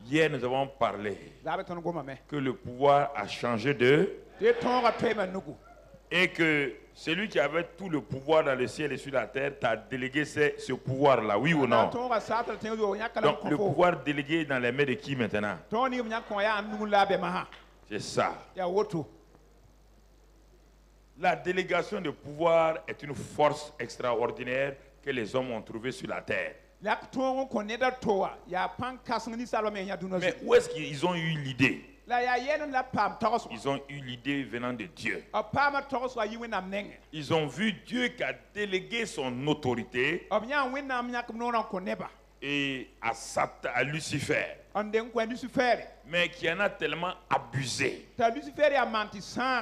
Hier, nous avons parlé que le pouvoir a changé et que celui qui avait tout le pouvoir dans le ciel et sur la terre t'a délégué ce pouvoir-là, oui ou non? Donc le pouvoir délégué est dans les mains de qui maintenant? C'est ça. La délégation de pouvoir est une force extraordinaire que les hommes ont trouvée sur la terre. Mais où est-ce qu'ils ont eu l'idée? Ils ont eu l'idée venant de Dieu. Ils ont vu Dieu qui a délégué son autorité et à Lucifer. Mais qui en a tellement abusé.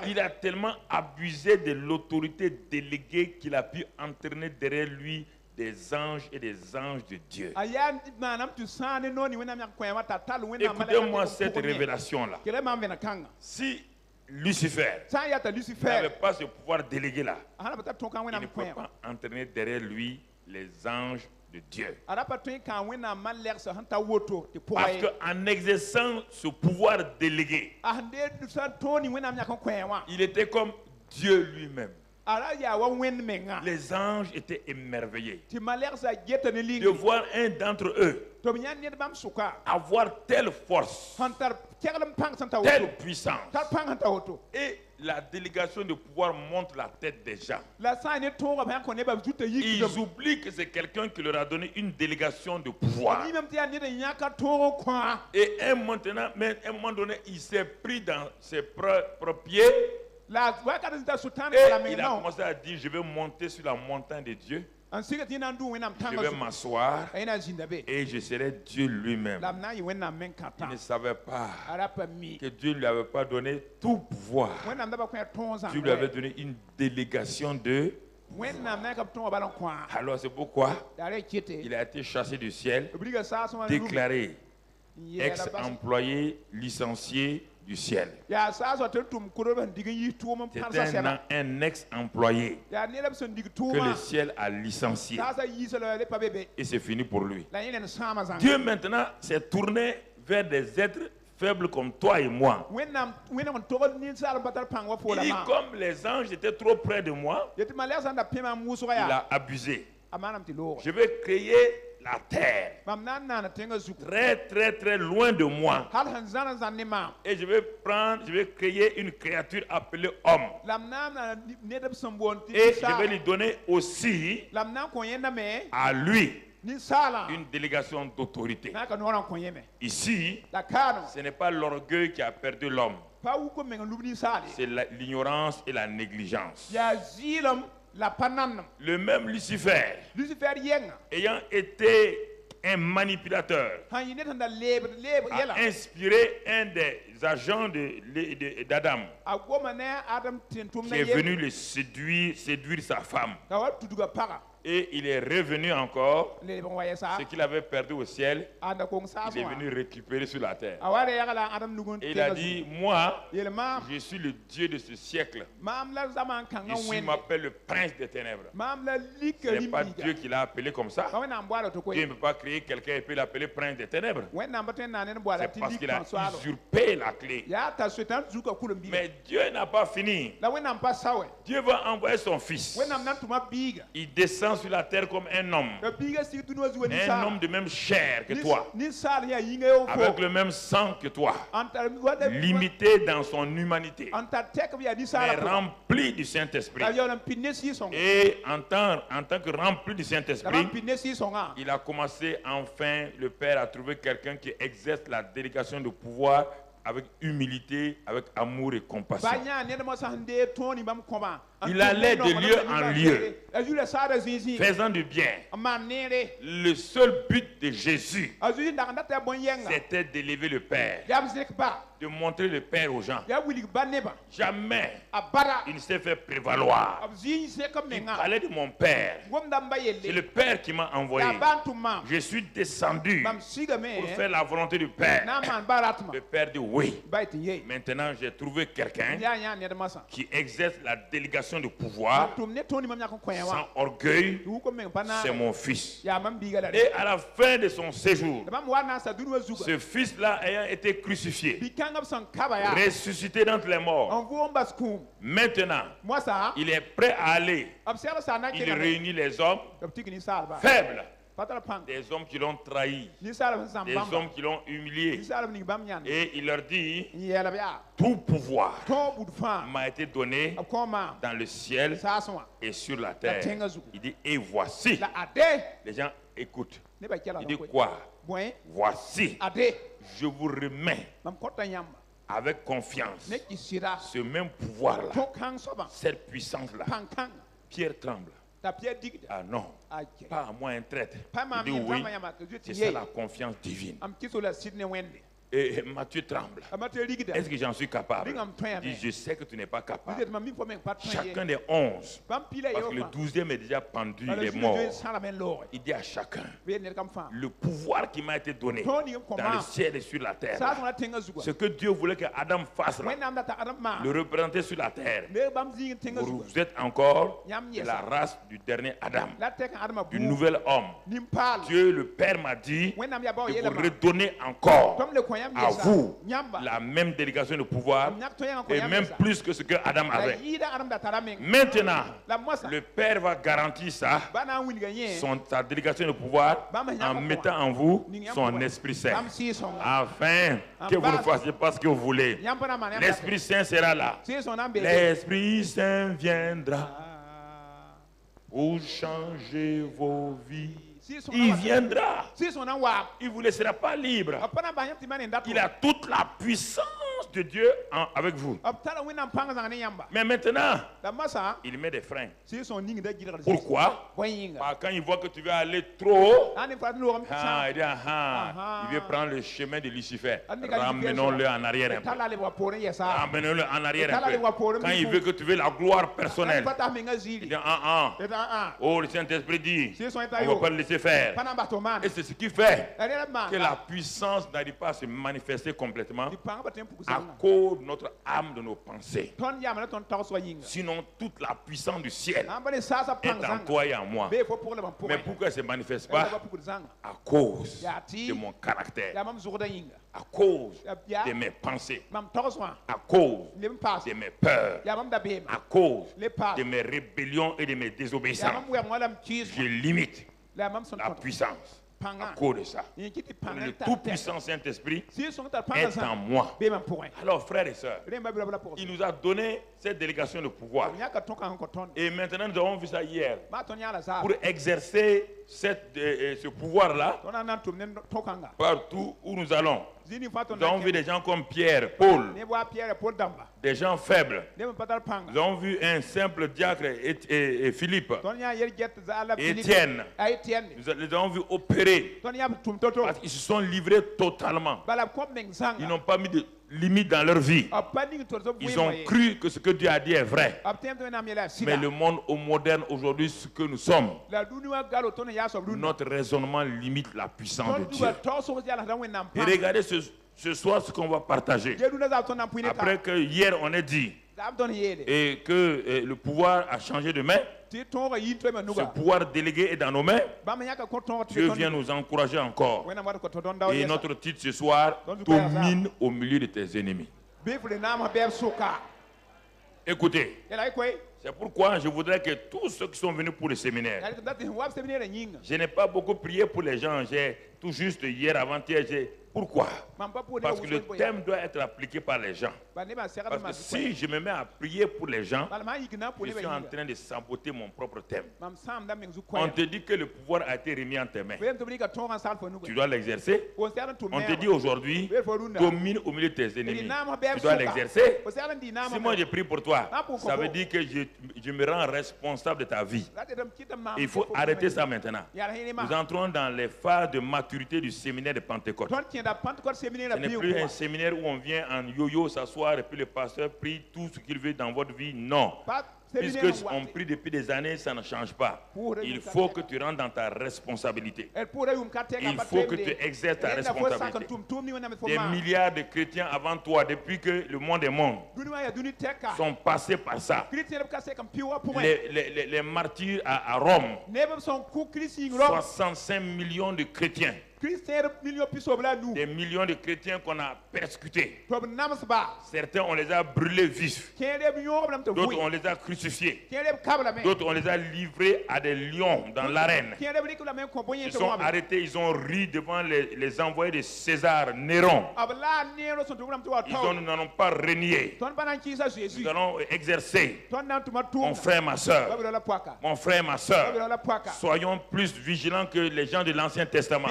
Il a tellement abusé de l'autorité déléguée qu'il a pu entraîner derrière lui des anges et des anges de Dieu. Écoutez-moi cette révélation-là. Si Lucifer n'avait pas ce pouvoir délégué-là, il ne pouvait pas entraîner derrière lui les anges de Dieu. Parce qu'en exerçant ce pouvoir délégué, il était comme Dieu lui-même. Les anges étaient émerveillés de voir un d'entre eux avoir telle force, telle puissance. Et la délégation de pouvoir monte la tête des gens. Ils oublient que c'est quelqu'un qui leur a donné une délégation de pouvoir. Et à un moment donné, il s'est pris dans ses propres pieds. Et il a commencé à dire, je vais monter sur la montagne de Dieu. Je vais m'asseoir et je serai Dieu lui-même. Il ne savait pas que Dieu ne lui avait pas donné tout pouvoir. Dieu lui avait donné une délégation de pouvoir. Alors c'est pourquoi il a été chassé du ciel, déclaré ex-employé licencié du ciel. C'était un ex-employé que le ciel a licencié. Et c'est fini pour lui. Dieu maintenant s'est tourné vers des êtres faibles comme toi et moi. Il dit, comme les anges étaient trop près de moi, il a abusé. Je vais créer la terre très très très loin de moi, et je vais créer une créature appelée homme, et je vais lui donner aussi à lui une délégation d'autorité. Ici, ce n'est pas l'orgueil qui a perdu l'homme, c'est l'ignorance et la négligence. Le même Lucifer, ayant été un manipulateur, a inspiré un des agents d'Adam, qui est venu le séduire sa femme. Et il est revenu encore, ce qu'il avait perdu au ciel, il est venu récupérer sur la terre. Et il a dit, moi, je suis le Dieu de ce siècle. Ici, il m'appelle le prince des ténèbres. Ce n'est pas Dieu qui l'a appelé comme ça. Dieu ne peut pas créer quelqu'un et peut l'appeler prince des ténèbres. C'est parce qu'il a usurpé la clé. Mais Dieu n'a pas fini. Dieu va envoyer son fils. Il descend sur la terre comme un homme de même chair que toi, avec le même sang que toi, limité dans son humanité, mais rempli du Saint-Esprit. Et en tant que rempli du Saint-Esprit, il a commencé enfin, le Père a trouvé quelqu'un qui exerce la délégation de pouvoir avec humilité, avec amour et compassion. Il allait de lieu en lieu, faisant du bien. Le seul but de Jésus, c'était d'élever le Père, de montrer le Père aux gens. Jamais il ne s'est fait prévaloir. Il parlait de mon Père. C'est le Père qui m'a envoyé. Je suis descendu pour faire la volonté du Père. Le Père dit oui. Maintenant, j'ai trouvé quelqu'un qui exerce la délégation délégation de pouvoir, sans orgueil, c'est mon fils. Et à la fin de son séjour, ce fils-là ayant été crucifié, ressuscité d'entre les morts, maintenant, il est prêt à aller. Il réunit les hommes faibles, des hommes qui l'ont trahi, des hommes qui l'ont humilié, et il leur dit: tout pouvoir m'a été donné dans le ciel et sur la terre. Il dit: et voici. Les gens écoutent. Il dit quoi? Voici, je vous remets avec confiance ce même pouvoir-là, cette puissance-là. Pierre tremble. Ah non, pas à moi un traître. Il dit: oui, c'est ça la confiance divine. Et Matthieu tremble. Est-ce que j'en suis capable? Il dit: je sais que tu n'es pas capable. Chacun des 11, parce que le 12e est déjà pendu, il est mort. Il dit à chacun: le pouvoir qui m'a été donné dans le ciel et sur la terre, ce que Dieu voulait que Adam fasse là, le représenter sur la terre. Vous êtes encore la race du dernier Adam, du nouvel homme. Dieu le Père m'a dit de vous redonner encore à vous la même délégation de pouvoir, et même plus que ce que Adam avait. Maintenant, le Père va garantir ça, sa délégation de pouvoir, en mettant en vous son Esprit Saint, afin que vous ne fassiez pas ce que vous voulez. L'Esprit Saint sera là. L'Esprit Saint viendra pour changer vos vies. Il viendra. Il ne vous laissera pas libre. Il a toute la puissance de Dieu avec vous. Mais maintenant, il met des freins. Pourquoi? Quand il voit que tu vas aller trop haut, il dit: il veut prendre le chemin de Lucifer. Ramenons-le en arrière un peu. Ramenons-le en arrière un peu. Quand il veut que tu veux la gloire personnelle, il dit: oh, le Saint-Esprit dit, on ne va pas le laisser faire. Et c'est ce qui fait que la puissance n'arrive pas à se manifester complètement à cause de notre âme, de nos pensées. Sinon, toute la puissance du ciel est en toi et en moi. Mais pourquoi elle ne se manifeste pas? À cause de mon caractère, à cause de mes pensées, à cause de mes peurs, à cause de mes rébellions et de mes désobéissances. Je limite la puissance à cause de ça. Le tout-puissant Saint-Esprit est en moi. Alors, frères et sœurs, il nous a donné cette délégation de pouvoir. Et maintenant, nous avons vu ça hier. Pour exercer ce pouvoir-là, partout où nous allons, nous avons vu des gens comme Pierre, Paul, des gens faibles. Nous avons vu un simple diacre, et Philippe, Étienne. Nous les avons vus opérer parce qu'ils se sont livrés totalement. Ils n'ont pas mis de limite dans leur vie. Ils ont cru que ce que Dieu a dit est vrai. Mais le monde moderne aujourd'hui, ce que nous sommes, notre raisonnement limite la puissance de Dieu. Et regardez ce soir ce qu'on va partager. Après que hier on ait dit et que le pouvoir a changé de main, ce pouvoir délégué est dans nos mains. Dieu vient nous encourager encore. Et notre titre ce soir: domine au milieu de tes ennemis. Écoutez, c'est pourquoi je voudrais que tous ceux qui sont venus pour le séminaire, je n'ai pas beaucoup prié pour les gens, j'ai tout juste hier, avant-hier, pourquoi? Parce que le thème doit être appliqué par les gens. Parce que si je me mets à prier pour les gens, je suis en train de saboter mon propre thème. On te dit que le pouvoir a été remis en tes mains. Tu dois l'exercer. On te dit aujourd'hui, domine au milieu de tes ennemis. Tu dois l'exercer. Si moi je prie pour toi, ça veut dire que je me rends responsable de ta vie. Il faut arrêter ça maintenant. Nous entrons dans les phases de maturité du séminaire de Pentecôte. Ce n'est plus un séminaire où on vient en yo-yo s'asseoir et puis le pasteur prie tout ce qu'il veut dans votre vie. Non. Puisqu'on prie depuis des années, ça ne change pas. Il faut que tu rentres dans ta responsabilité. Il faut que tu exerces ta responsabilité. Des milliards de chrétiens avant toi, depuis que le monde est monde, sont passés par ça. Les martyrs à Rome, 65 millions de chrétiens. Des millions de chrétiens qu'on a persécutés. Certains, on les a brûlés vifs. D'autres, on les a crucifiés. D'autres, on les a livrés à des lions dans l'arène. Ils sont arrêtés, ils ont ri devant les envoyés de César, Néron. Ils n'en ont pas renié. Nous allons exercer. Mon frère, ma soeur. Mon frère, ma soeur. Soyons plus vigilants que les gens de l'Ancien Testament.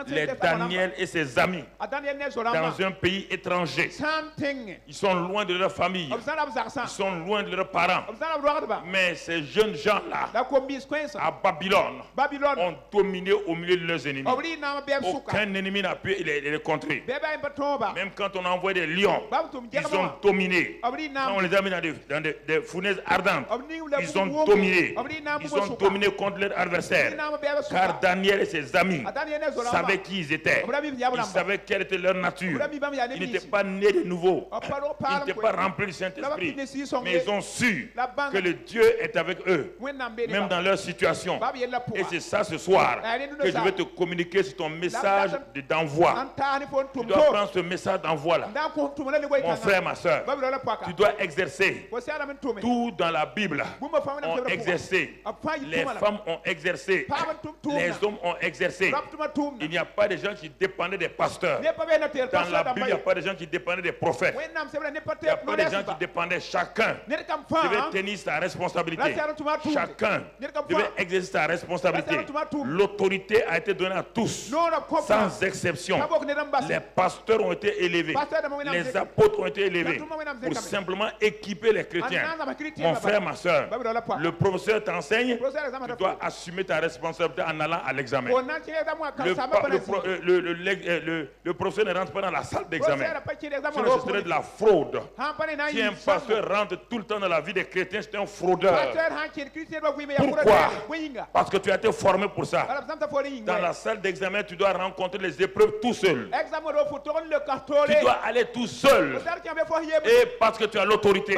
Les Daniel et ses amis dans un pays étranger. Ils sont loin de leur famille. Ils sont loin de leurs parents. Mais ces jeunes gens-là, à Babylone, ont dominé au milieu de leurs ennemis. Aucun ennemi n'a pu les contrer. Même quand on a envoyé des lions, ils ont dominé. Quand on les a mis dans des fournaises ardentes, ils ont dominé. Ils ont dominé contre leurs adversaires. Car Daniel et ses amis savaient qui ils étaient. Ils savaient quelle était leur nature. Ils n'étaient pas nés de nouveau. Ils n'étaient pas remplis du Saint-Esprit. Mais ils ont su que le Dieu est avec eux, même dans leur situation. Et c'est ça ce soir que je vais te communiquer sur ton message d'envoi. Tu dois prendre ce message d'envoi-là. Mon frère, ma soeur, tu dois exercer. Tout dans la Bible ont exercé. Les femmes ont exercé. Les hommes ont exercé. Il n'y a pas de gens qui dépendaient des pasteurs. Dans la Bible, il n'y a pas de gens qui dépendaient des prophètes. Il n'y a pas de gens qui dépendaient. Chacun devait tenir sa responsabilité. Chacun devait exercer sa responsabilité. L'autorité a été donnée à tous, sans exception. Les pasteurs ont été élevés. Les apôtres ont été élevés pour simplement équiper les chrétiens. Mon frère, ma soeur, le professeur t'enseigne, tu dois assumer ta responsabilité en allant à l'examen. Le professeur ne rentre pas dans la salle d'examen. Ce serait de la fraude. Si un pasteur rentre tout le temps dans la vie des chrétiens, c'est un fraudeur. Pourquoi? Parce que tu as été formé pour ça. Dans la salle d'examen, tu dois rencontrer les épreuves tout seul. Tu dois aller tout seul. Et parce que tu as l'autorité,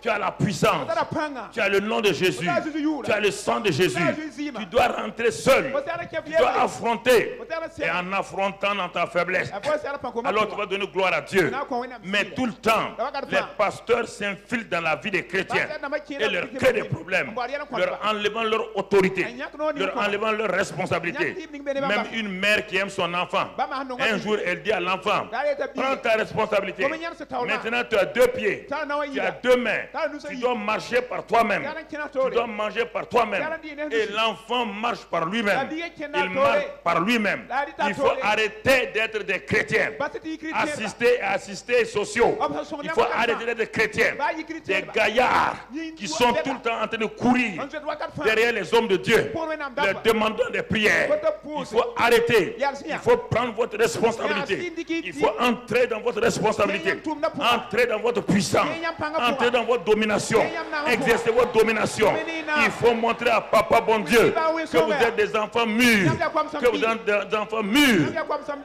tu as la puissance, tu as le nom de Jésus, tu as le sang de Jésus. Tu dois rentrer seul. Tu dois affronter. Et en affrontant dans ta faiblesse, alors tu vas donner gloire à Dieu. Mais tout le temps, les pasteurs s'infiltrent dans la vie des chrétiens et leur créent des problèmes, leur enlevant leur autorité, leur enlevant leur responsabilité. Même une mère qui aime son enfant, un jour elle dit à l'enfant, prends ta responsabilité. Maintenant tu as 2 pieds, tu as 2 mains, tu dois marcher par toi-même, tu dois manger par toi-même. Et l'enfant marche par lui-même, il marche par lui-même. Il faut arrêter d'être des chrétiens, assister sociaux. Il faut arrêter d'être des chrétiens, des gaillards qui sont tout le temps en train de courir derrière les hommes de Dieu, leur demandant des prières. Il faut arrêter. Il faut prendre votre responsabilité. Il faut entrer dans votre responsabilité, entrer dans votre puissance, entrer dans votre domination, exercer votre domination. Il faut montrer à Papa bon Dieu que vous êtes des enfants mûrs, que vous êtes des enfants mûrs.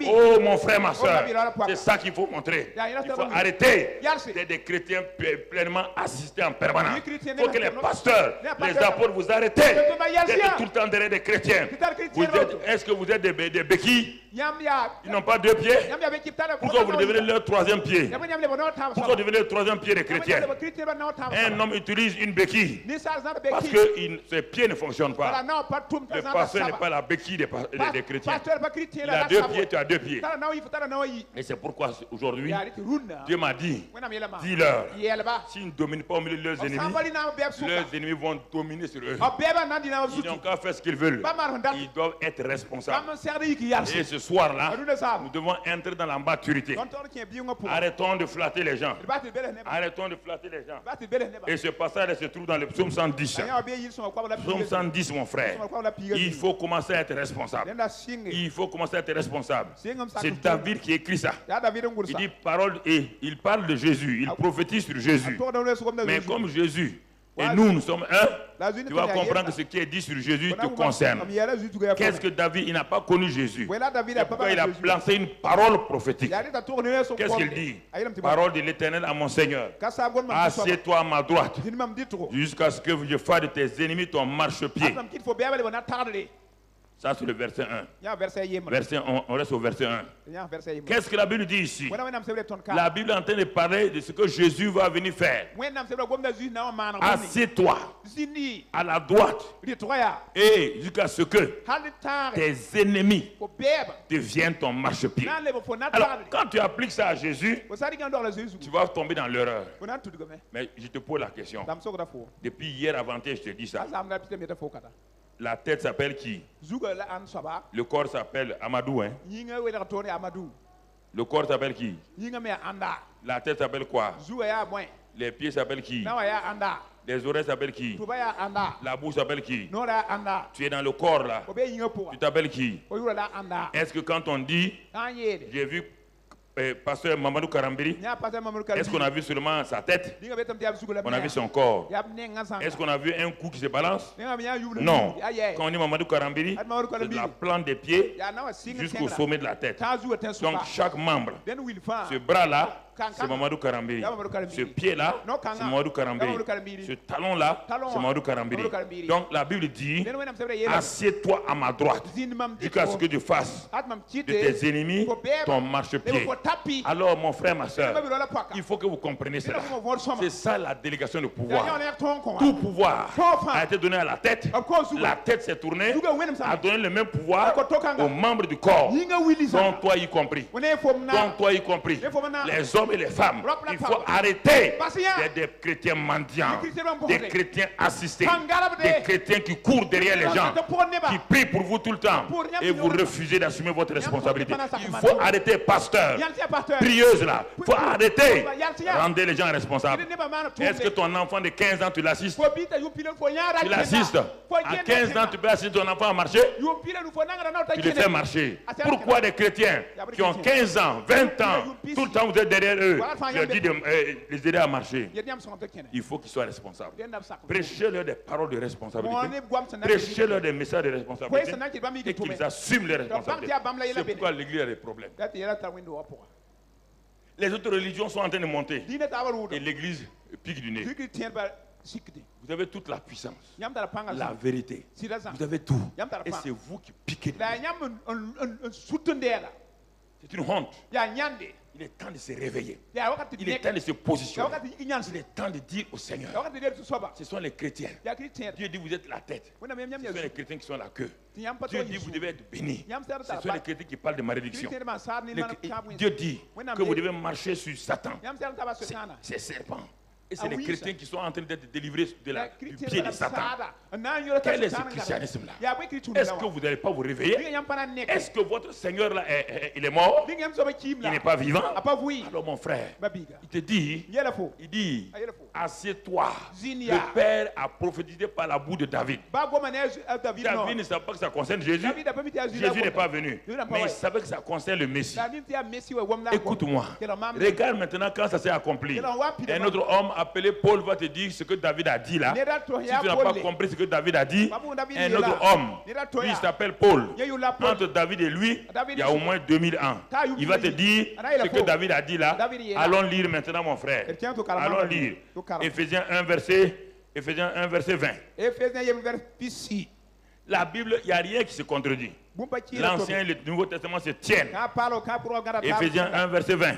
Oh mon frère, ma soeur, c'est ça qu'il faut montrer. Il faut arrêter d'être des chrétiens pleinement assistés en permanence. Il faut que les pasteurs, les apôtres, vous arrêtez d'être tout le temps derrière des chrétiens. Est-ce que vous êtes des béquilles? Ils n'ont pas 2 pieds. Pourquoi vous devenez leur 3e pied? Pourquoi devenez le 3e pied des chrétiens? Un homme utilise une béquille parce que ses pieds ne fonctionnent pas. Le pasteur n'est pas la béquille des chrétiens. Il a 2 pieds, tu as 2 pieds. Et c'est pourquoi aujourd'hui, Dieu m'a dit, dis-leur, s'ils ne dominent pas au milieu de leurs ennemis vont dominer sur eux. Ils n'ont qu'à faire ce qu'ils veulent. Ils doivent être responsables. Et ce soir-là, nous devons entrer dans la maturité. Arrêtons de flatter les gens. Arrêtons de flatter les gens. Et ce passage se trouve dans le psaume 110. Psaume 110, mon frère. Il faut commencer à être responsable. Il faut commencer à être responsable. C'est David qui écrit ça. Il dit parole et il parle de Jésus. Il prophétise sur Jésus. Mais comme Jésus Et nous sommes un. Tu vas comprendre que ce qui est dit sur Jésus te concerne. Qu'est-ce que David, il n'a pas connu Jésus. Pourquoi il a lancé une parole prophétique. Qu'est-ce qu'il dit? Parole de l'Éternel à mon Seigneur. Assieds-toi à ma droite jusqu'à ce que je fasse de tes ennemis ton marchepied. Ça, c'est le verset 1. Verset 1, on reste au verset 1. Qu'est-ce que la Bible dit ici? La Bible est en train de parler de ce que Jésus va venir faire. Assieds-toi à la droite et jusqu'à ce que tes ennemis deviennent ton marchepied. Alors, quand tu appliques ça à Jésus, tu vas tomber dans l'erreur. Mais je te pose la question. Depuis hier avant-hier, je te dis ça. La tête s'appelle qui? Le corps s'appelle Amadou. Hein? Le corps s'appelle qui? La tête s'appelle quoi? Les pieds s'appellent qui? Les oreilles s'appellent qui? La bouche s'appelle qui? Tu es dans le corps là. Tu t'appelles qui? Est-ce que quand on dit, j'ai vu Pasteur Mamadou Karambiri, est-ce qu'on a vu seulement sa tête? On a vu son corps. Est-ce qu'on a vu un cou qui se balance? Non. Quand on dit Mamadou Karambiri, c'est de la plante des pieds jusqu'au sommet de la tête. Donc chaque membre, ce bras-là, c'est Mamadou Karambiri. Ce pied-là, c'est Mamadou Karambiri. Ce talon-là, c'est Mamadou Karambiri. Donc la Bible dit, assieds-toi à ma droite jusqu'à ce que tu fasses de tes ennemis ton marchepied. Alors mon frère, ma soeur, il faut que vous compreniez cela. C'est ça la délégation de pouvoir. Tout pouvoir a été donné à la tête. La tête s'est tournée, a donné le même pouvoir aux membres du corps, dont toi y compris. Les hommes et les femmes, il faut arrêter des chrétiens mendiants, des chrétiens assistés, des chrétiens qui courent derrière les gens, qui prient pour vous tout le temps et vous refusez d'assumer votre responsabilité. Il faut arrêter, pasteur, prieuse là, il faut arrêter, rendez les gens responsables. Est-ce que ton enfant de 15 ans, tu l'assistes? Tu l'assistes. À 15 ans, tu peux assister ton enfant à marcher? Tu le fais marcher. Pourquoi des chrétiens qui ont 15 ans, 20 ans, tout le temps vous êtes derrière eux, je leur dis de les aider à marcher? Il faut qu'ils soient responsables. Prêchez-leur des paroles de responsabilité. Prêchez-leur des messages de responsabilité et qu'ils assument les responsabilités. C'est pourquoi l'Église a des problèmes. Les autres religions sont en train de monter et l'Église pique du nez. Vous avez toute la puissance, la vérité. Vous avez tout. Et c'est vous qui piquez. C'est une honte. Il est temps de se réveiller. Il est temps de se positionner. Il est temps de dire au Seigneur, ce sont les chrétiens. Dieu dit vous êtes la tête. Ce sont les chrétiens qui sont la queue. Dieu dit vous devez être bénis. Ce sont les chrétiens qui parlent de malédiction. Dieu dit que vous devez marcher sur Satan. C'est serpent. Et c'est les chrétiens qui sont en train d'être délivrés du pied de Satan. Quel est ce christianisme-là? Est-ce que vous n'allez pas vous réveiller? Est-ce que votre Seigneur là, il est mort? Il n'est pas vivant? Alors mon frère, il te dit, assieds-toi. Le Père a prophétisé par la bouche de David. David ne savait pas que ça concerne Jésus. Jésus n'est pas venu. Mais il savait que ça concerne le Messie. Écoute-moi. Regarde maintenant quand ça s'est accompli. Un autre homme appelé Paul va te dire ce que David a dit là. Si tu n'as pas compris ce que David a dit, un autre homme, lui il s'appelle Paul. Entre David et lui, il y a au moins 2000 ans. Il va te dire ce que David a dit là. Allons lire maintenant mon frère. Allons lire. Éphésiens 1 verset 20. La Bible, il n'y a rien qui se contredit. L'Ancien et le Nouveau Testament se tiennent. Éphésiens 1 verset 20.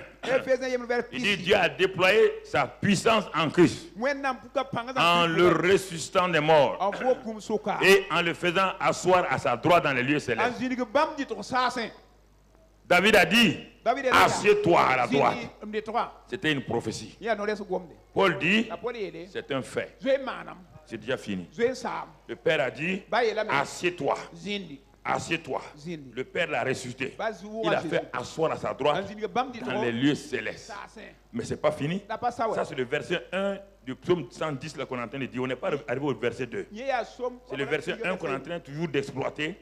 Il dit Dieu a déployé sa puissance en Christ en le ressuscitant des morts et en le faisant asseoir à sa droite dans les lieux célestes. David a dit assieds-toi à la droite. C'était une prophétie. Paul dit c'est un fait. C'est déjà fini. Le Père a dit assieds-toi. Assieds-toi. Le Père l'a ressuscité. Il a fait asseoir à sa droite dans les lieux célestes. Mais ce n'est pas fini. Ça, c'est le verset 1 du psaume 110 là qu'on est en train de dire. On n'est pas arrivé au verset 2. C'est le verset 1 qu'on est en train toujours d'exploiter,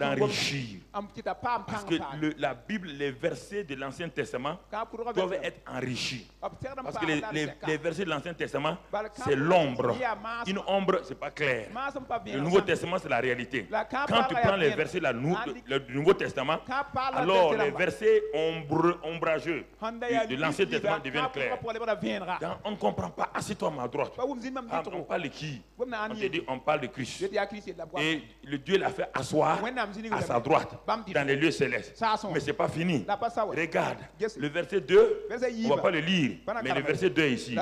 d'enrichir. Parce que la Bible, les versets de l'Ancien Testament doivent être enrichis. Parce que les versets de l'Ancien Testament, c'est l'ombre. Une ombre, ce n'est pas clair. Le Nouveau Testament, c'est la réalité. Quand tu prends les versets du Nouveau Testament, alors les versets ombrageux de l'Ancien Testament deviennent clairs. On ne comprend pas. Assieds-toi à ma droite. On parle de qui? On te dit, on parle de Christ. Et le Dieu l'a fait asseoir à sa droite dans les lieux célestes. Mais ce n'est pas fini. Regarde, le verset 2, on ne va pas le lire, mais le verset 2 ici.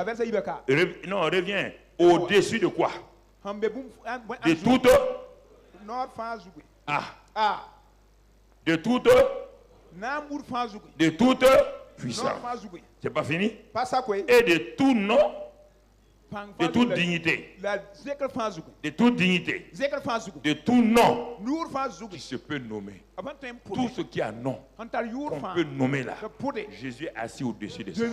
Non, reviens. Au-dessus de quoi? De toute. De toute puissance. C'est pas fini? Et de tout nom, de toute dignité. De toute dignité. De tout nom qui se peut nommer. Tout ce qui a nom qu'on peut nommer là. Jésus est assis au-dessus de ça.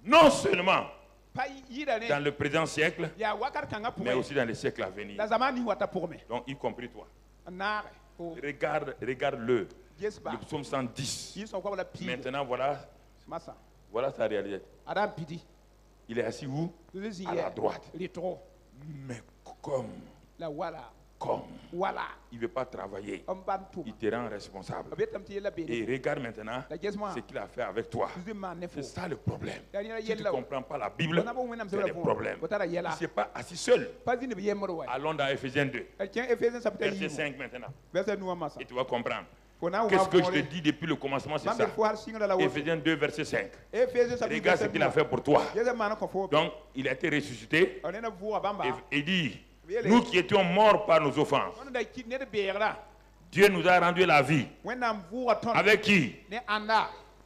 Non seulement dans le présent siècle, mais aussi dans les siècles à venir. Donc, y compris toi. Regarde-le. Le psaume 110. Maintenant, voilà sa réalité. Il est assis où? À la droite. Mais comme il ne veut pas travailler, il te rend responsable. Et regarde maintenant ce qu'il a fait avec toi. C'est ça le problème. Si tu ne comprends pas la Bible, c'est le problème. Il ne s'est pas assis seul. Allons dans Ephésiens 2. Verset 5 maintenant. Et tu vas comprendre. Qu'est-ce que je te dis depuis le commencement, c'est ça. Ephésiens 2, verset 5. Regarde ce qu'il a fait pour toi. Donc, il a été ressuscité. Et dit, nous qui étions morts par nos offenses, Dieu nous a rendu la vie. Avec qui?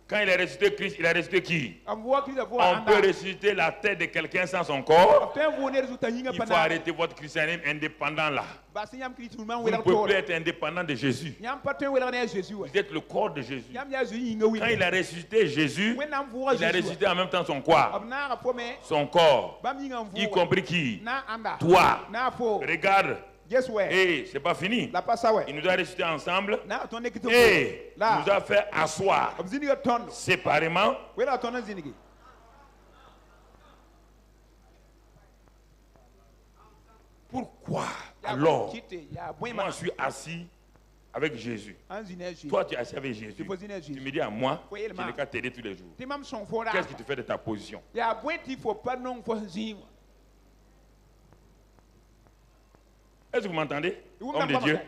Quand il a ressuscité Christ, il a ressuscité qui? On peut ressusciter la tête de quelqu'un sans son corps. Il faut arrêter votre christianisme indépendant là. Vous ne pouvez plus être indépendant de Jésus. Vous êtes le corps de Jésus. Quand il a ressuscité Jésus, il a ressuscité en même temps son quoi? Son corps. Y compris qui? Toi. Regarde. Et c'est pas fini. Il nous a ressuscités ensemble et nous a fait asseoir séparément. Pourquoi alors moi je suis assis avec Jésus? Toi tu es assis avec Jésus. Tu me dis à moi, je n'ai qu'à t'aider tous les jours. Qu'est-ce que tu fais de ta position? Est-ce que vous m'entendez? Homme de Dieu.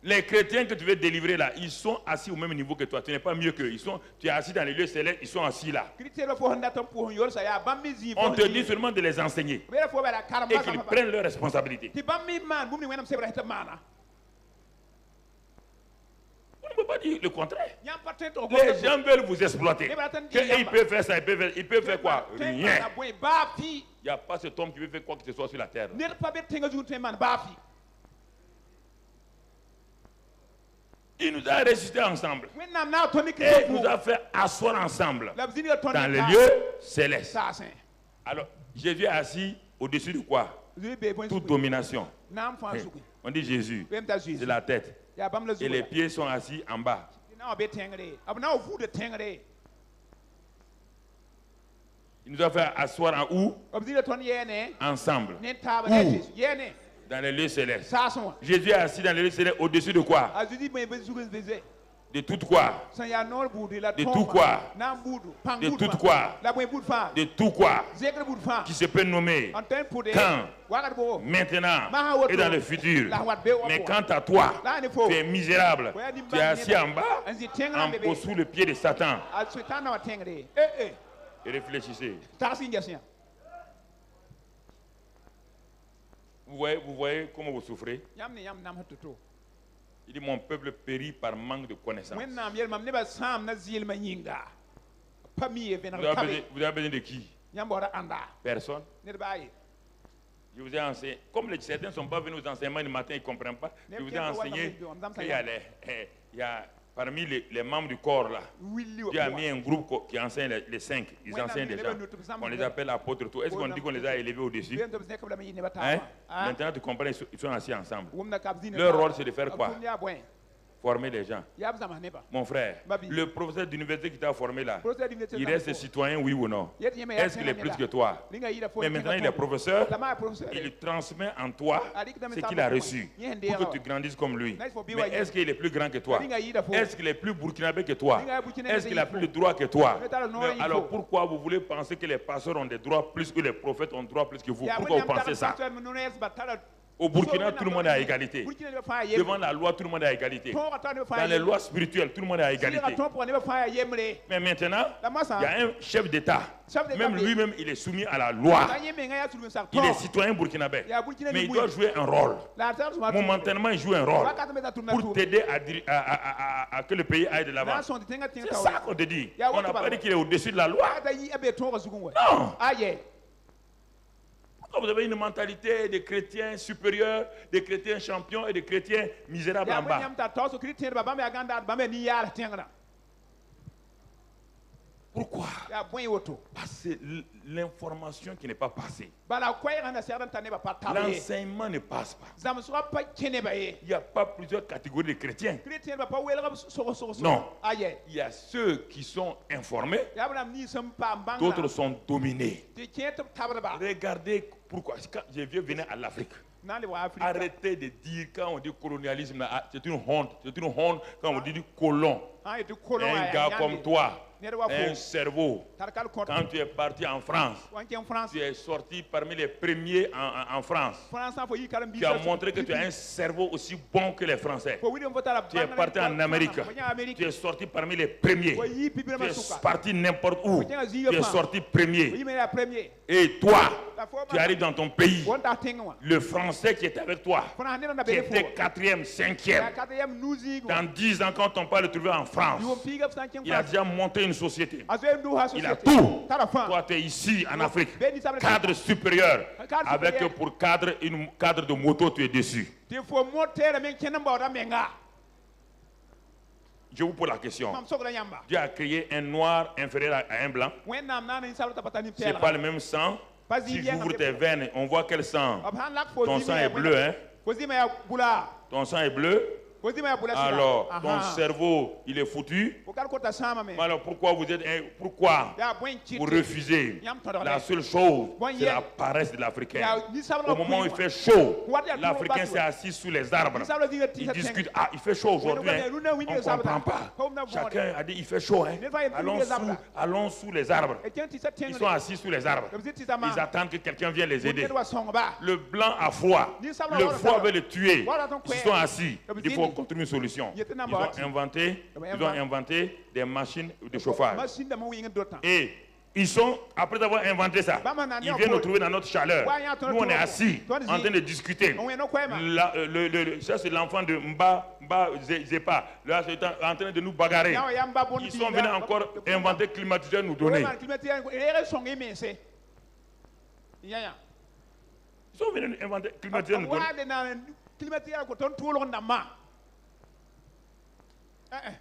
Les chrétiens que tu veux délivrer là, ils sont assis au même niveau que toi. Tu n'es pas mieux qu'eux. Tu es assis dans les lieux célestes, ils sont assis là. On te dit seulement de les enseigner et qu'ils prennent leurs responsabilités. On ne peut pas dire le contraire. Les gens veulent vous exploiter. Ils peuvent faire ça, ils peuvent faire quoi? Rien. Il n'y a pas cet homme qui veut faire quoi que ce soit sur la terre. Il nous a ressuscités ensemble. Et nous a fait asseoir ensemble dans les lieux célestes. Alors, Jésus est assis au-dessus de quoi? Toute domination. On dit Jésus, c'est la tête. Et les pieds sont assis en bas. Il nous a fait asseoir en où? Ensemble. Où? Dans les lieux célestes. Jésus est assis dans les lieux célestes au-dessus de quoi? De tout quoi? De tout quoi? De tout quoi? De tout quoi? Qui se peut nommer quand, maintenant et dans le futur. Mais quant à toi, tu es misérable. Tu es assis en bas, sous le pied de Satan. Et réfléchissez. Vous voyez comment vous souffrez? Il dit, mon peuple périt par manque de connaissance. Vous avez besoin de qui? Personne. Je vous ai enseigné. Comme certains ne sont pas venus aux enseignements du matin, ils ne comprennent pas. Je vous ai enseigné qu'il y a Parmi les membres du corps là, Dieu a mis un groupe qui enseigne les 5. Ils enseignent déjà. On les appelle apôtres. Est-ce qu'on dit qu'on les a élevés au-dessus? Hein? Maintenant tu comprends, ils sont assis ensemble. Leur rôle c'est de faire quoi? Former les gens. Mon frère, le professeur d'université qui t'a formé là, il reste citoyen, oui ou non? Est-ce qu'il est plus que toi? Mais maintenant il est professeur, il transmet en toi ce qu'il a reçu pour que tu grandisses comme lui. Mais est-ce qu'il est plus grand que toi? Est-ce qu'il est plus burkinabé que toi? Est-ce qu'il a plus de droits que toi? Mais alors pourquoi vous voulez penser que les pasteurs ont des droits plus que les prophètes ont des droits plus que vous? Pourquoi vous pensez ça? Au Burkina, tout le monde est à égalité. Devant la loi, tout le monde est à égalité. Dans les lois spirituelles, tout le monde est à égalité. Mais maintenant, il y a un chef d'État. Même lui-même, il est soumis à la loi. Il est citoyen burkinabé. Mais il doit jouer un rôle. Momentanément, il joue un rôle pour t'aider à que le pays aille de l'avant. C'est ça qu'on te dit. On n'a pas dit qu'il est au-dessus de la loi. Non. Vous avez une mentalité de chrétiens supérieurs, de chrétiens champions et de chrétiens misérables en bas. Pourquoi? Parce que l'information qui n'est pas passée. L'enseignement ne passe pas. Il n'y a pas plusieurs catégories de chrétiens. Non. Il y a ceux qui sont informés, d'autres sont dominés. Regardez pourquoi. Quand je viens venir à l'Afrique, arrêtez de dire quand on dit colonialisme, c'est une honte. C'est une honte quand on dit colon. Un gars comme toi, un cerveau. Quand tu es parti en France, tu es sorti parmi les premiers en France. Tu as montré que tu as un cerveau aussi bon que les Français. Tu es parti en Amérique. Tu es sorti parmi les premiers. Tu es parti n'importe où. Tu es sorti premier. Et toi, tu arrives dans ton pays. Le Français qui est avec toi, qui était 4e, 5e. Dans 10 ans, quand on parle de trouver en France, il a déjà monté une société. Il a tout. Toi, tu es ici en Afrique, cadre supérieur, avec pour cadre une cadre de moto, tu es dessus. Je vous pose la question. Dieu a créé un noir inférieur à un blanc. Ce n'est pas le même sang. Si j'ouvre tes veines, on voit quel sang. Ton sang est bleu, hein? Ton sang est bleu. Alors, ton cerveau, il est foutu. Alors, pourquoi vous refusez? La seule chose, c'est la paresse de l'Africain. Au moment où il fait chaud, l'Africain s'est assis sous les arbres. Il discute. Ah, il fait chaud aujourd'hui. On ne comprend pas. Chacun a dit, il fait chaud. Hein? Allons sous les arbres. Ils sont assis sous les arbres. Ils attendent que quelqu'un vienne les aider. Le blanc a froid. Le froid veut le tuer. Ils sont assis. Il faut trouver une solution. Ils ont inventé des machines de chauffage. Et ils sont, après avoir inventé ça, ils viennent nous trouver dans notre chaleur. Nous, on est assis, en train de discuter. Ça, c'est l'enfant de Mba Zepa. Là, c'est en train de nous bagarrer. Ils sont venus encore inventer climatiseur nous donner. Ils sont venus inventer climatiseur nous donner.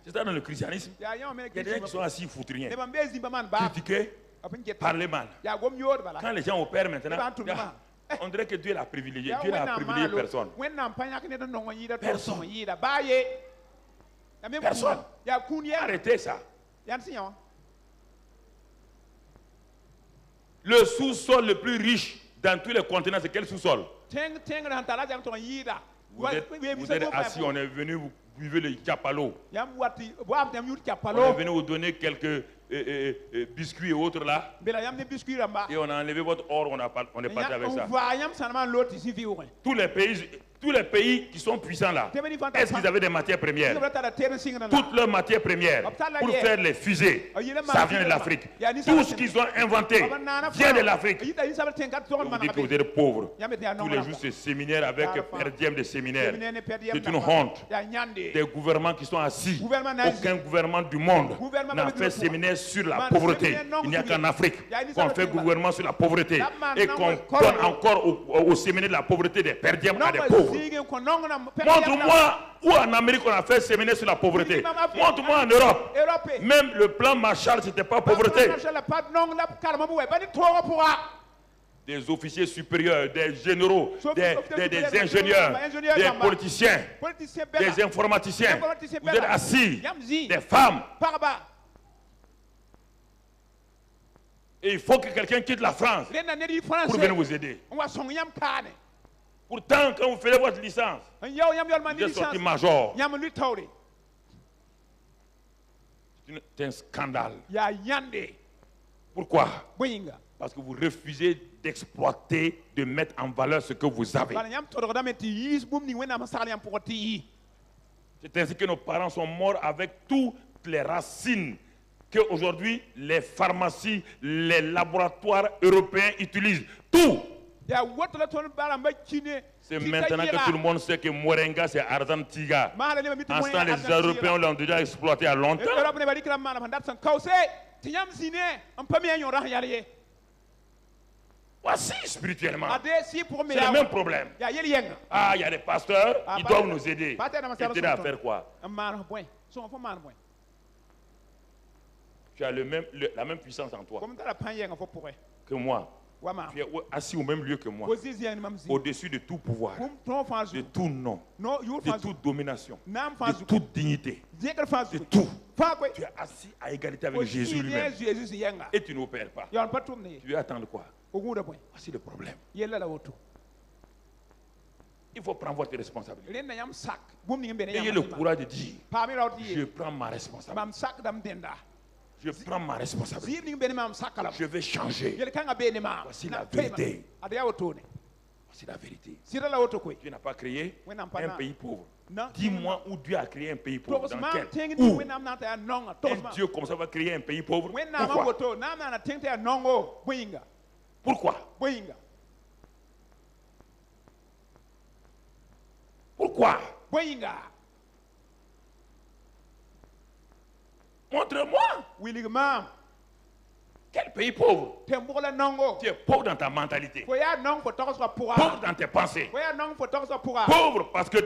C'est ça dans le christianisme. Il y a des gens qui sont assis, ils foutent rien. Critiquer, parler mal. Quand les gens opèrent maintenant, on dirait que Dieu l'a privilégié. Dieu n'a privilégié personne. Personne. Arrêtez ça. Le sous-sol le plus riche dans tous les continents, c'est quel sous-sol? Vous êtes assis, on est venu vous buvez le Chapalo. On est venu vous donner quelques biscuits et autres là. Et on a enlevé votre or, on est parti avec ça. Tous les pays qui sont puissants là, est-ce qu'ils avaient des matières premières? Toutes leurs matières premières pour faire les fusées, ça vient de l'Afrique. Tout ce qu'ils ont inventé vient de l'Afrique. Vous dites que vous êtes pauvres. Tous les jours, c'est séminaire avec per diem de séminaire. C'est une honte. Des gouvernements qui sont assis. Aucun gouvernement du monde n'a fait séminaire sur la pauvreté. Il n'y a qu'en Afrique qu'on fait gouvernement sur la pauvreté et qu'on donne encore au séminaire de la pauvreté des per diem à des pauvres. Montre-moi où en Amérique on a fait séminaire sur la pauvreté. Montre-moi en Europe. Même le plan Marshall, ce n'était pas pauvreté. Des officiers supérieurs, des généraux, des ingénieurs, des politiciens, des informaticiens. Vous êtes assis, des femmes. Et il faut que quelqu'un quitte la France pour venir vous aider. Pourtant, quand vous faites votre licence, vous êtes sorti major. C'est un scandale. Pourquoi? Parce que vous refusez d'exploiter, de mettre en valeur ce que vous avez. C'est ainsi que nos parents sont morts avec toutes les racines qu'aujourd'hui les pharmacies, les laboratoires européens utilisent. Tout. C'est maintenant que tout le monde sait que Moringa c'est Arzantiga. En ce temps, les Européens l'ont déjà exploité à longtemps. Voici spirituellement. C'est le même problème. Ah, il y a des pasteurs, ils doivent nous aider. T'aider à faire quoi? Tu as la même puissance en toi que moi. Tu es assis au même lieu que moi, au-dessus de tout pouvoir, de tout nom, de toute domination, de toute dignité, de tout. Tu es assis à égalité avec Jésus lui-même et tu n'opères pas. Tu veux attendre quoi? Voici le problème. Il faut prendre votre responsabilité. Ayez le courage de dire, je prends ma responsabilité. Je prends ma responsabilité. Je vais changer. Voici la vérité. Voici la vérité. Dieu n'a pas créé un pays pauvre. Dis-moi où Dieu a créé un pays pauvre. Dans quel? Où? Un Dieu comme ça va créer un pays pauvre. Pourquoi? Pourquoi? Montre-moi. Quel pays pauvre? Tu es pauvre dans ta mentalité. Pauvre dans tes pensées. Pauvre parce que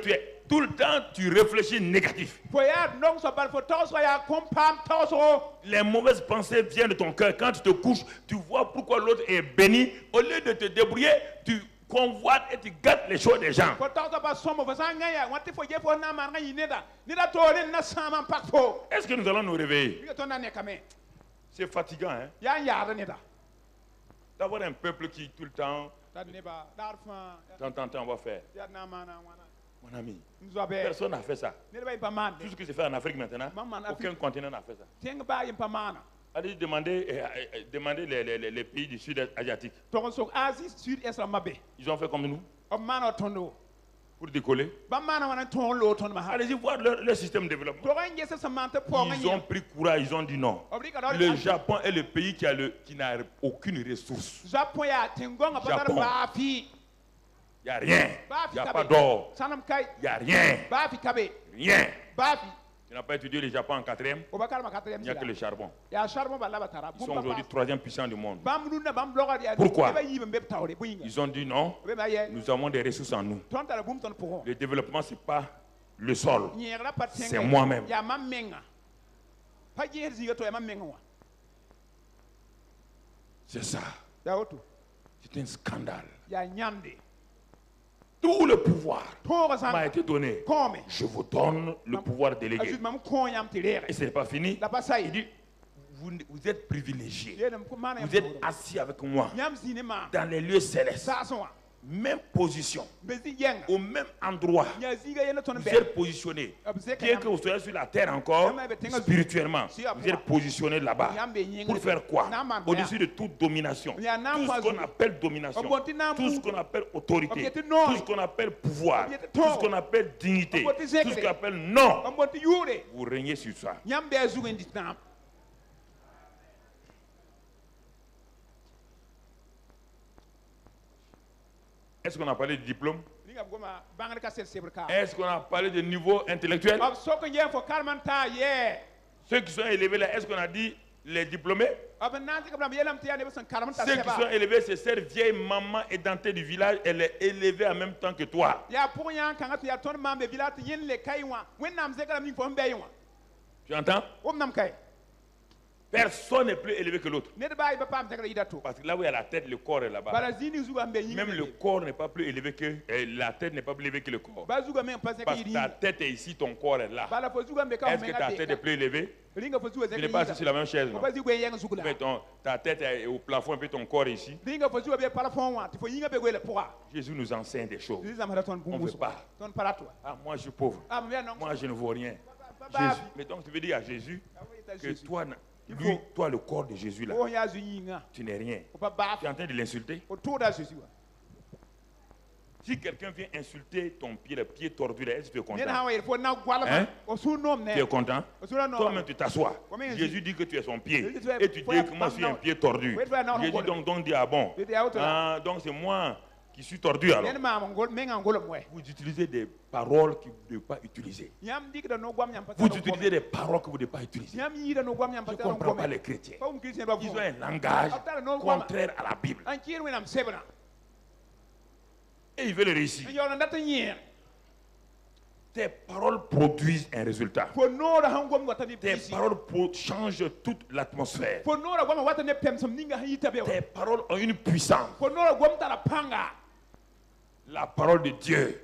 tout le temps tu réfléchis négatif. Les mauvaises pensées viennent de ton cœur. Quand tu te couches, tu vois pourquoi l'autre est béni. Au lieu de te débrouiller, tu convoites et tu gâtes les choses des gens. Est-ce que nous allons nous réveiller? C'est fatigant, hein? D'avoir un peuple qui tout le temps, de temps en temps, on va faire. Mon ami, personne n'a fait ça. Tout ce qui se fait en Afrique maintenant, aucun continent n'a fait ça. Allez demander les pays du sud asiatique. Ils ont fait comme nous. Pour décoller. Allez-y voir leur système de développement. Ils ont pris courage, ils ont dit non. Le Japon est le pays qui n'a aucune ressource. Japon. Il n'y a rien. Il n'y a pas d'or. Il n'y a rien. Rien. Tu n'as pas étudié le Japon en 4e. Il n'y a que le charbon. Ils sont aujourd'hui 3e puissance du monde. Pourquoi? Ils ont dit non. Nous avons des ressources en nous. Le développement, ce n'est pas le sol. C'est moi-même. C'est ça. C'est un scandale. Tout le pouvoir m'a été donné. Je vous donne le pouvoir délégué. Et ce n'est pas fini. Il dit, vous êtes privilégiés. Vous êtes assis avec moi dans les lieux célestes. Même position, au même endroit, vous êtes positionné. Bien que vous soyez sur la terre encore, spirituellement, vous êtes positionné là-bas. Pour faire quoi? Au-dessus de toute domination. Tout ce qu'on appelle domination, tout ce qu'on appelle autorité, tout ce qu'on appelle pouvoir, tout ce qu'on appelle dignité, tout ce qu'on appelle non. Vous régnez sur ça. Est-ce qu'on a parlé de diplôme? Est-ce qu'on a parlé de niveau intellectuel? Ceux qui sont élevés là, est-ce qu'on a dit les diplômés? Ceux qui sont élevés, c'est cette vieille maman édentée du village, elle est élevée en même temps que toi. Tu entends? Personne n'est plus élevé que l'autre. Parce que là où il y a la tête, le corps est là-bas. Même le corps n'est pas plus élevé que... la tête n'est pas plus élevée que le corps. Parce que ta tête est ici, ton corps est là. Est-ce que ta tête est plus élevée? Tu n'es pas assis sur la même chaise, non? Mais ta tête est au plafond et puis ton corps est ici. Jésus nous enseigne des choses. On ne veut pas. Ah, moi je suis pauvre. Moi je ne vaux rien. Jésus. Mais donc tu veux dire à Jésus que toi... Lui, toi, le corps de Jésus là, tu n'es rien. Tu es en train de l'insulter. Si quelqu'un vient insulter ton pied, le pied tordu, est-ce que tu es content? Hein? Tu es content? Toi-même, tu t'assois. Jésus dit que tu es son pied. Et tu dis que moi, je suis un pied tordu. Jésus donc dit, ah bon, donc c'est moi qui suis tordu alors. Vous utilisez des paroles que vous ne devez pas utiliser. Vous utilisez des paroles que vous ne devez pas utiliser. Je ne comprends pas les chrétiens. Ils ont un langage contraire à la Bible. Et ils veulent réussir. Tes paroles produisent un résultat. Tes paroles changent toute l'atmosphère. Tes paroles ont une puissance. La parole de Dieu,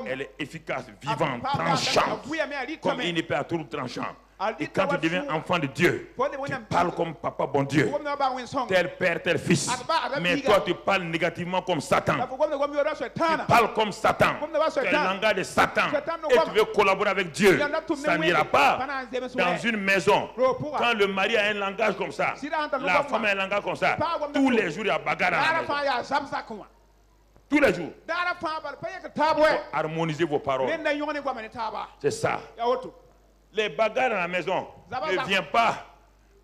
elle est efficace, vivante, tranchante, comme une épée à tour tranchant. Et quand tu deviens enfant de Dieu, tu parles comme papa bon Dieu, tel père, tel fils. Mais toi, tu parles négativement comme Satan. Tu parles comme Satan. Tu as le langage de Satan. Et tu veux collaborer avec Dieu. Ça n'ira pas. Dans une maison, quand le mari a un langage comme ça, la femme a un langage comme ça, tous les jours, il y a bagarre dans la maison. Tous les jours. Il faut harmoniser vos paroles. C'est ça. Les bagarres dans la maison ne viennent pas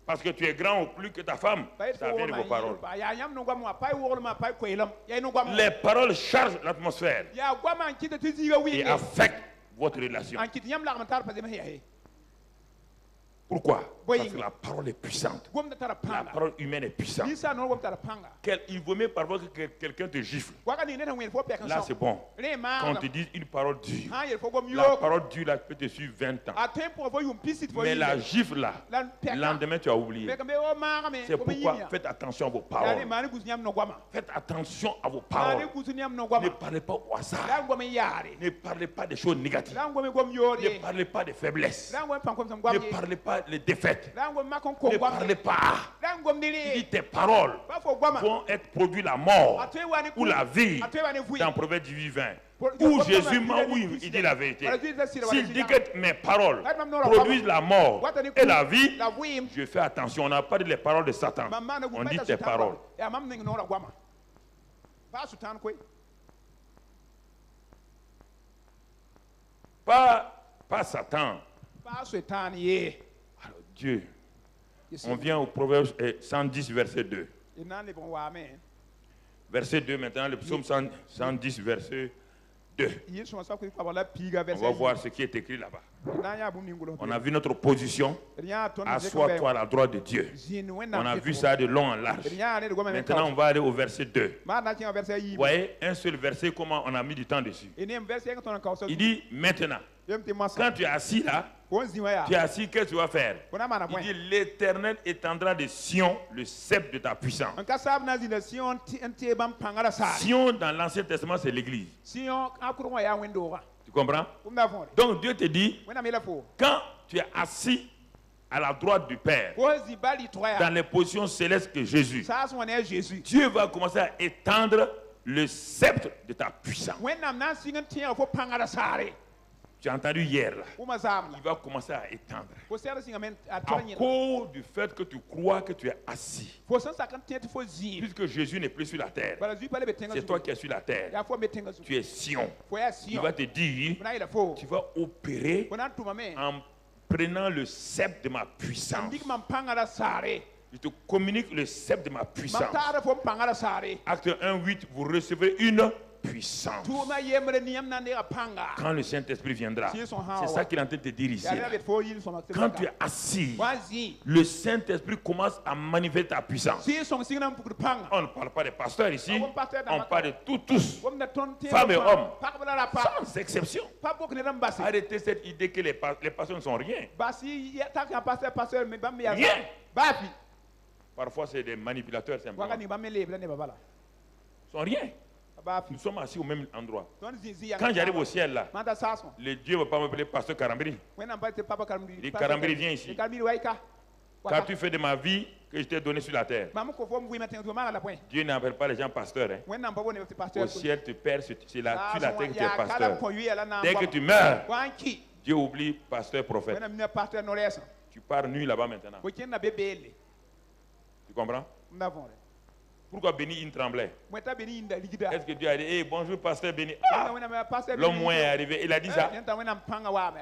parce que tu es grand ou plus que ta femme. Ça vient de vos paroles. Les paroles chargent l'atmosphère et affectent votre relation. Pourquoi? Parce que la parole est puissante. La parole humaine est puissante. Il vaut mieux parfois que quelqu'un te gifle. Là, c'est bon. Quand on te dit une parole dure, la parole dure là, peut te suivre 20 ans. Mais la gifle là, le lendemain, tu as oublié. C'est pourquoi faites attention à vos paroles. Faites attention à vos paroles. Ne parlez pas au hasard. Ne parlez pas des choses négatives. Ne parlez pas des faiblesses. Ne parlez pas des défaites. Ne parlez pas. Il dit tes paroles vont être produits la mort ou la vie. Dans Proverbe 18:20. Où Jésus ment, où il dit la vérité. S'il dit que mes paroles produisent la mort et la vie, je fais attention. On n'a pas dit les paroles de Satan. On dit tes paroles. Pas Satan. Alors Dieu. On vient au Proverbe 110, verset 2. Verset 2 maintenant, le psaume 110, verset 2. On va voir ce qui est écrit là-bas. On a vu notre position. Assois-toi à la droite de Dieu. On a vu ça de long en large. Maintenant, on va aller au verset 2. Vous voyez, un seul verset, comment on a mis du temps dessus. Il dit maintenant, quand tu es assis là, tu es assis, qu'est-ce que tu vas faire? Il dit l'Éternel étendra de Sion le sceptre de ta puissance. Sion dans l'Ancien Testament, c'est l'église. Tu comprends? Donc Dieu te dit, quand tu es assis à la droite du Père, dans les positions célestes que Jésus, Dieu va commencer à étendre le sceptre de ta puissance. Tu as entendu hier là. Il va commencer à étendre. À cause du fait que tu crois que tu es assis. Puisque Jésus n'est plus sur la terre. C'est toi qui es sur la terre. Tu es Sion. Il va te dire, tu vas opérer en prenant le sceptre de ma puissance. Je te communique le sceptre de ma puissance. Acte 1:8, vous recevez une puissance. Quand le Saint-Esprit viendra, c'est ça qu'il est en train de te dire ici. Quand tu es assis, le Saint-Esprit commence à manifester ta puissance. On ne parle pas des pasteurs ici, on parle de tous, femmes et hommes, sans exception. Arrêtez cette idée que les pasteurs ne sont rien. Rien. Parfois, c'est des manipulateurs simplement. Ils ne sont rien. Nous sommes assis au même endroit. Quand j'arrive au ciel là, le Dieu ne va pas m'appeler pasteur Karambiri. Il dit Karambiri, viens ici. Qu'as-tu fait de ma vie que je t'ai donné sur la terre? Dieu n'appelle pas les gens pasteurs. Au ciel, tu perds sur la terre que tu es pasteur. Dès que tu meurs, Dieu oublie pasteur, prophète. Tu pars nu là-bas maintenant. Tu comprends? Pourquoi Béni il tremblait? Est-ce que Dieu a dit, hey, bonjour pasteur Béni? Ah, l'homme moins est arrivé. Il a dit ça?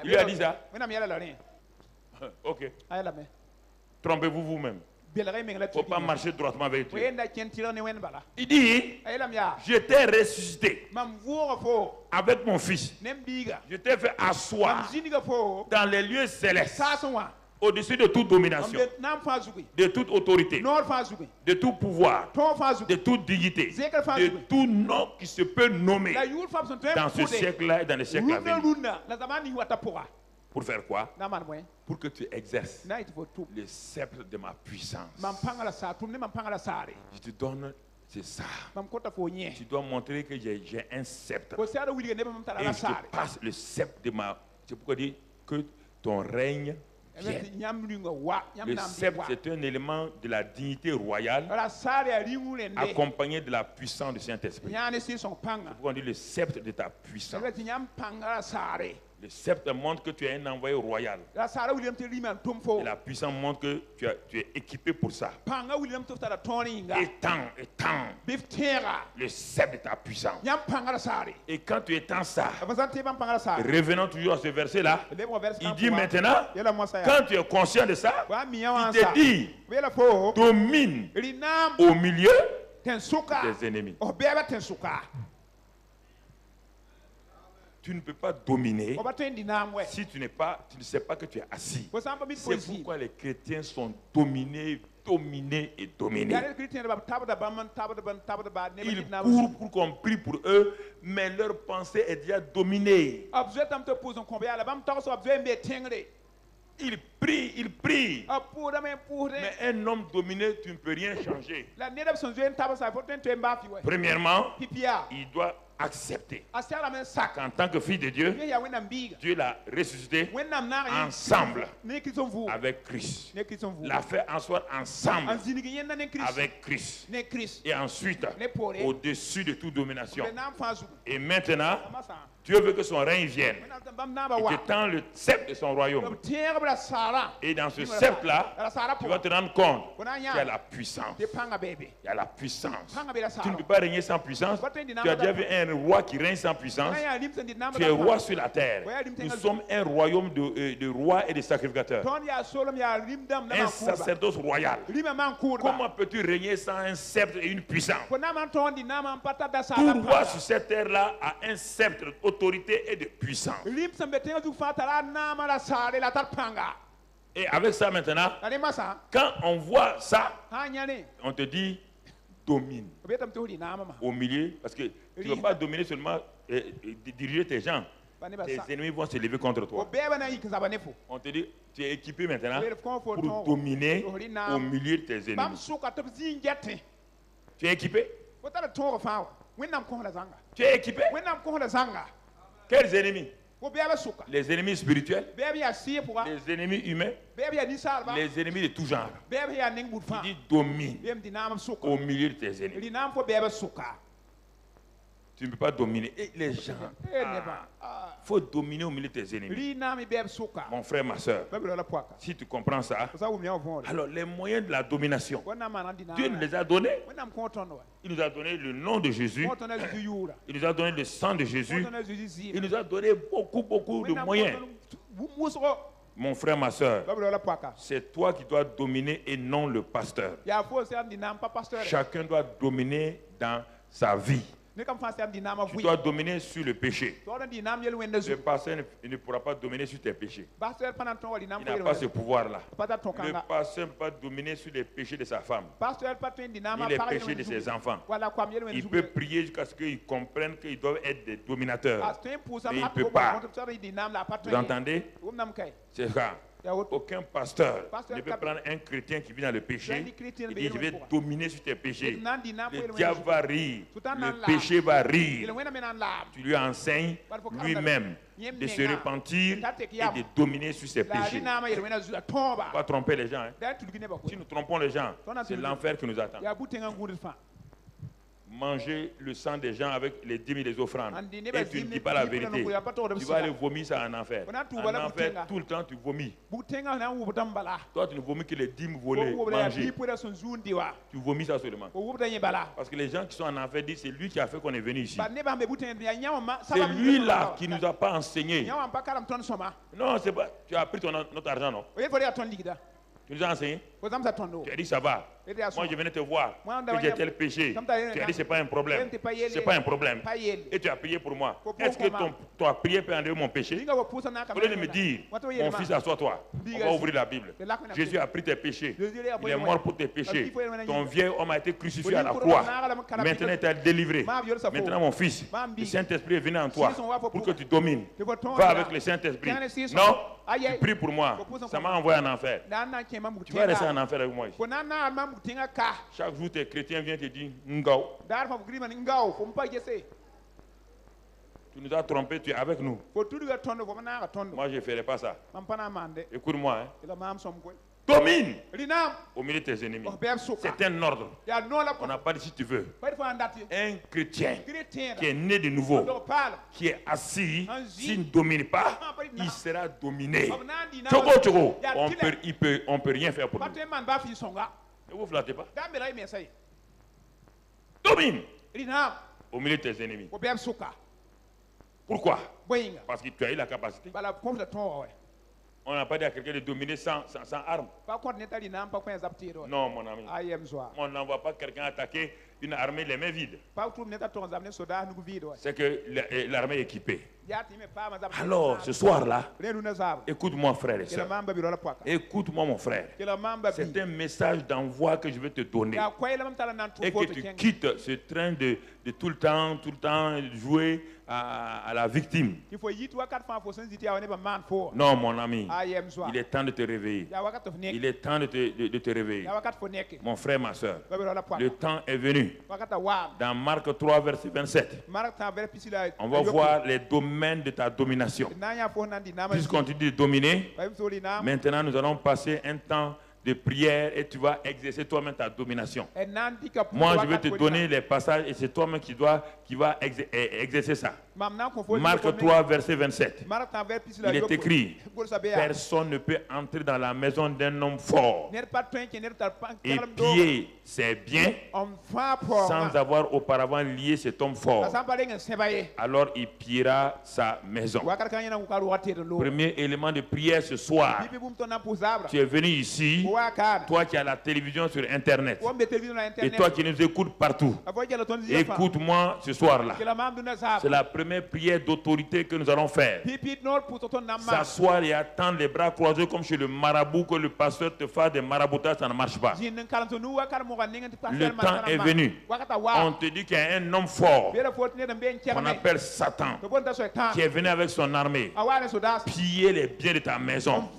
Il lui a dit ça? Ok. Trompez-vous vous-même. Il ne faut pas marcher droitement avec Dieu. Il dit, je t'ai ressuscité avec mon fils. Je t'ai fait asseoir dans les lieux célestes, au-dessus de toute domination, de toute autorité, de tout pouvoir, de toute dignité, de tout nom qui se peut nommer dans ce siècle-là et dans les siècles à venir. Pour faire quoi? Pour que tu exerces le sceptre de ma puissance. Je te donne, c'est ça. Tu dois montrer que j'ai un sceptre. Et je te passe le sceptre de ma... C'est pourquoi je dis que ton règne vienne. Le sceptre, c'est un élément de la dignité royale accompagné de la puissance du Saint-Esprit. C'est pourquoi on dit le sceptre de ta puissance. Le sceptre montre que tu es un envoyé royal. Et la puissance montre que tu es équipé pour ça. Étends le sceptre de ta puissance. Et quand tu étends ça, revenons toujours à ce verset-là, il dit maintenant, quand tu es conscient de ça, il te dit, domine au milieu des ennemis. Tu ne peux pas dominer si tu ne sais pas que tu es assis. C'est pourquoi les chrétiens sont dominés et dominés. Ils courent pour qu'on prie pour eux, mais leur pensée est déjà dominée. Il prie. Mais un homme dominé, tu ne peux rien changer. Premièrement, il doit accepter qu'en tant que fils de Dieu, Dieu l'a ressuscité ensemble avec Christ. L'a fait en soi ensemble avec Christ. Et ensuite, au-dessus de toute domination. Et maintenant, Dieu veut que son règne vienne. Il te tend le sceptre de son royaume. Et dans ce sceptre-là, tu vas te rendre compte qu'il y a la puissance. Il y a la puissance. Tu ne peux pas régner sans puissance. Tu as déjà vu un roi qui règne sans puissance. Tu es roi sur la terre. Nous sommes un royaume de rois et de sacrificateurs. Un sacerdoce royal. Comment peux-tu régner sans un sceptre et une puissance? Tout roi sur cette terre-là a un sceptre, autorité et de puissance. Et avec ça maintenant, quand on voit ça, on te dit domine au milieu, parce que tu ne peux pas dominer seulement diriger tes gens. Tes ennemis vont se lever contre toi. On te dit, tu es équipé maintenant pour dominer au milieu de tes ennemis. Tu es équipé? Tu es équipé? Quels ennemis? Les ennemis spirituels, les ennemis humains, les ennemis de tout genre. Il dit domine au milieu de tes ennemis. Tu ne peux pas dominer. Et les gens, il faut dominer au milieu de tes ennemis. Mon frère, ma soeur, si tu comprends ça, alors les moyens de la domination, Dieu nous les a donnés. Il nous a donné le nom de Jésus. Il nous a donné le sang de Jésus. Il nous a donné beaucoup de moyens. Mon frère, ma soeur, c'est toi qui dois dominer et non le pasteur. Chacun doit dominer dans sa vie. Tu dois dominer sur le péché. Le pasteur ne pourra pas dominer sur tes péchés. Il n'a pas ce pouvoir-là. Le pasteur ne peut pas dominer sur les péchés de sa femme, ni les péchés de ses enfants. Il peut prier jusqu'à ce qu'ils comprennent qu'ils doivent être des dominateurs. Mais il ne peut pas. Vous entendez? C'est ça. Aucun pasteur ne peut prendre un chrétien qui vit dans le péché et dire je vais dominer sur tes péchés. Le diable va rire, le péché va rire. Tu lui enseignes lui-même de se repentir et de dominer sur ses péchés. Il ne faut pas tromper les gens. Si nous trompons les gens, c'est l'enfer qui nous attend. Manger le sang des gens avec les dîmes et les offrandes et tu ne dis pas la vérité, tu vas aller vomir ça en enfer. En enfer, tout le temps tu vomis. Toi tu ne vomis que les dîmes volées, mangées. Tu vomis ça seulement. Parce que les gens qui sont en enfer disent c'est lui qui a fait qu'on est venu ici. C'est lui là qui ne nous a pas enseigné. Non, c'est pas. Tu as pris notre argent, non? Tu nous as enseigné? Tu as dit ça va. Moi je venais te voir que j'ai tel péché. Tu as dit c'est pas un problème. C'est pas un problème. Et tu as prié pour moi. Est-ce que ta prière peut enlever mon péché? Au lieu de me dire, mon fils, assois-toi. On va ouvrir la Bible. Jésus a pris tes péchés. Il est mort pour tes péchés. Ton vieil homme a été crucifié à la croix. Maintenant il t'a délivré. Maintenant mon fils, le Saint-Esprit est venu en toi pour que tu domines. Va avec le Saint-Esprit. Non, tu pries pour moi. Ça m'a envoyé en enfer. Tu vas rester en enfer avec moi ici. Chaque jour, tes chrétiens viennent te dire Ngao. Tu nous as trompés, tu es avec nous. Moi, je ne ferai pas ça. Écoute-moi. Domine au milieu de tes ennemis. C'est un ordre. On n'a pas dit si tu veux. Un chrétien qui est né de nouveau, qui est assis, s'il ne domine pas, il sera dominé. On peut rien faire pour lui. Ne vous flattez pas. Domine au milieu de tes ennemis. Pourquoi? Parce que tu as eu la capacité. On n'a pas dit à quelqu'un de dominer sans arme. Non, mon ami. On n'envoie pas quelqu'un attaquer une armée les mains vides. C'est que l'armée est équipée. Alors, ce soir-là, écoute-moi, frère et soeur. Écoute-moi, mon frère. C'est un message d'envoi que je vais te donner. Et que tu quittes ce train de tout le temps jouer à la victime. Non, mon ami. Il est temps de te réveiller. Il est temps de te réveiller. Mon frère, ma soeur. Le temps est venu. Dans Marc 3, verset 27. On va voir les domaines de ta domination. Puisqu'on te dit de dominer, maintenant nous allons passer un temps de prière et tu vas exercer toi-même ta domination. Moi, je vais te donner les passages et c'est toi-même qui va exercer ça. Marc 3, verset 27. Il est écrit, personne ne peut entrer dans la maison d'un homme fort et piller ses biens sans avoir auparavant lié cet homme fort. Alors il pillera sa maison. Premier élément de prière ce soir. Tu es venu ici, toi qui as la télévision sur Internet et toi qui nous écoutes partout. Écoute-moi ce soir-là. C'est la première prière d'autorité que nous allons faire. S'asseoir et attendre les bras croisés comme chez le marabout, que le pasteur te fasse des maraboutages, ça ne marche pas. Le temps est venu. On te dit qu'il y a un homme fort qu'on appelle Satan qui est venu avec son armée piller les biens de ta maison.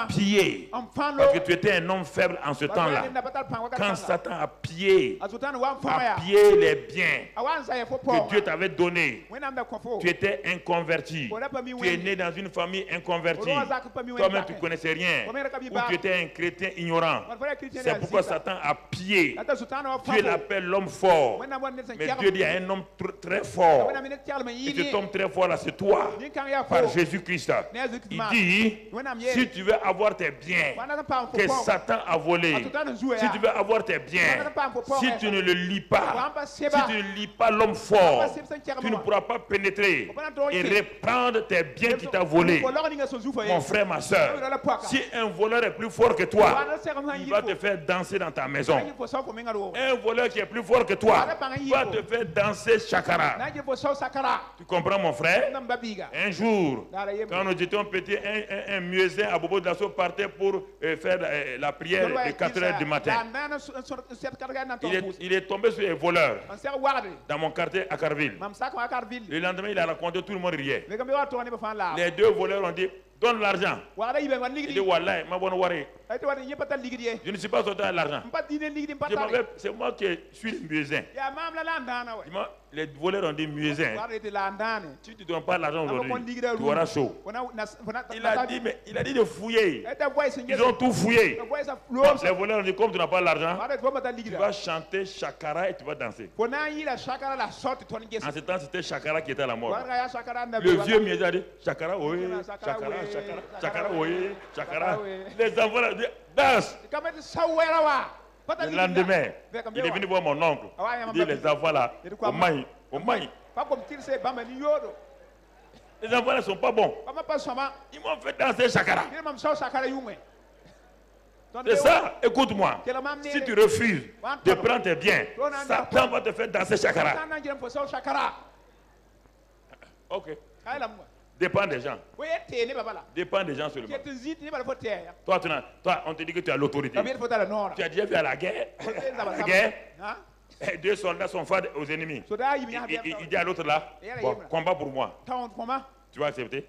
Piller. Parce que tu étais un homme faible en ce temps-là. Quand Satan a pillé les biens que Dieu t'avait donnés, tu étais inconverti. Tu es né dans une famille inconvertie. Toi-même, tu ne connaissais rien. Ou tu étais un chrétien ignorant. C'est pourquoi Satan a pillé. Dieu l'appelle l'homme fort. Mais Dieu dit à un homme très fort. Et cet homme très fort là, c'est toi. Par Jésus-Christ. Il dit, Si tu veux avoir tes biens que Satan a volés, si tu veux avoir tes biens, si tu ne le lis pas, si tu ne lis pas l'homme fort, tu ne pourras pas pénétrer et reprendre tes biens qui t'a volé. Mon frère, ma soeur, si un voleur est plus fort que toi, il va te faire danser dans ta maison. Un voleur qui est plus fort que toi va te faire danser chakara. Tu comprends, mon frère? Un jour, quand nous étions petits, un muezzin à Bobo Dasso partait pour faire la prière de 4 heures du matin. Il est tombé sur les voleurs dans mon quartier à Carville. Le lendemain, il a raconté, tout le monde riait. Les 2 voleurs ont dit: donne l'argent. Il dit: Wallah, ma bonne waré. Je ne suis pas sorti à l'argent. C'est moi qui suis le muezzin. Les voleurs ont dit: muezzin, si tu ne donnes pas l'argent aujourd'hui, tu auras chaud. Il a dit de fouiller. Ils ont tout fouillé. Les voleurs ont dit: comme tu n'as pas l'argent, tu vas chanter chakara et tu vas danser. En ce temps, c'était chakara qui était à la mode. Le vieux muezzin a dit: chakara, oui, chakara, chakara, oui, chakara. Les enfants ont dit: danse. Le lendemain, il est venu voir mon oncle. Il dit: les enfants là, au maï. Les enfants là ne sont pas bons. Ils m'ont fait danser chakara. C'est ça, écoute-moi. Si tu refuses de prendre tes biens, Satan va te faire danser chakara. Ok. Dépend des gens. Dépend des gens seulement. Toi, on te dit que tu as l'autorité. Tu as déjà vu à la guerre. La guerre. 2 soldats sont face aux ennemis. Il dit à l'autre là: bon, combat pour moi. Tu vas accepter?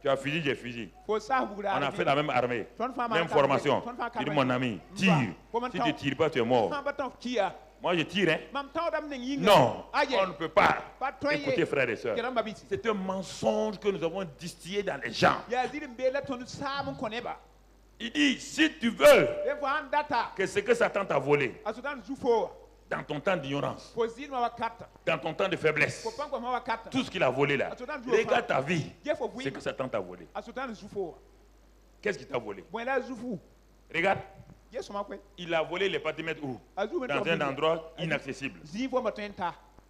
Tu as fusil, j'ai fusil. On a fait la même armée, même formation. Il dit: mon ami, tire. Si tu ne tires pas, tu es mort. Moi je tire, hein? Non, on ne peut pas. Écoutez, frères et sœurs, c'est un mensonge que nous avons distillé dans les gens. Il dit: si tu veux que ce que Satan t'a volé dans ton temps d'ignorance, dans ton temps de faiblesse, tout ce qu'il a volé là, regarde ta vie, c'est que Satan t'a volé. Qu'est-ce qu'il t'a volé? Regarde. Il a volé les patimètres où? Dans un endroit inaccessible.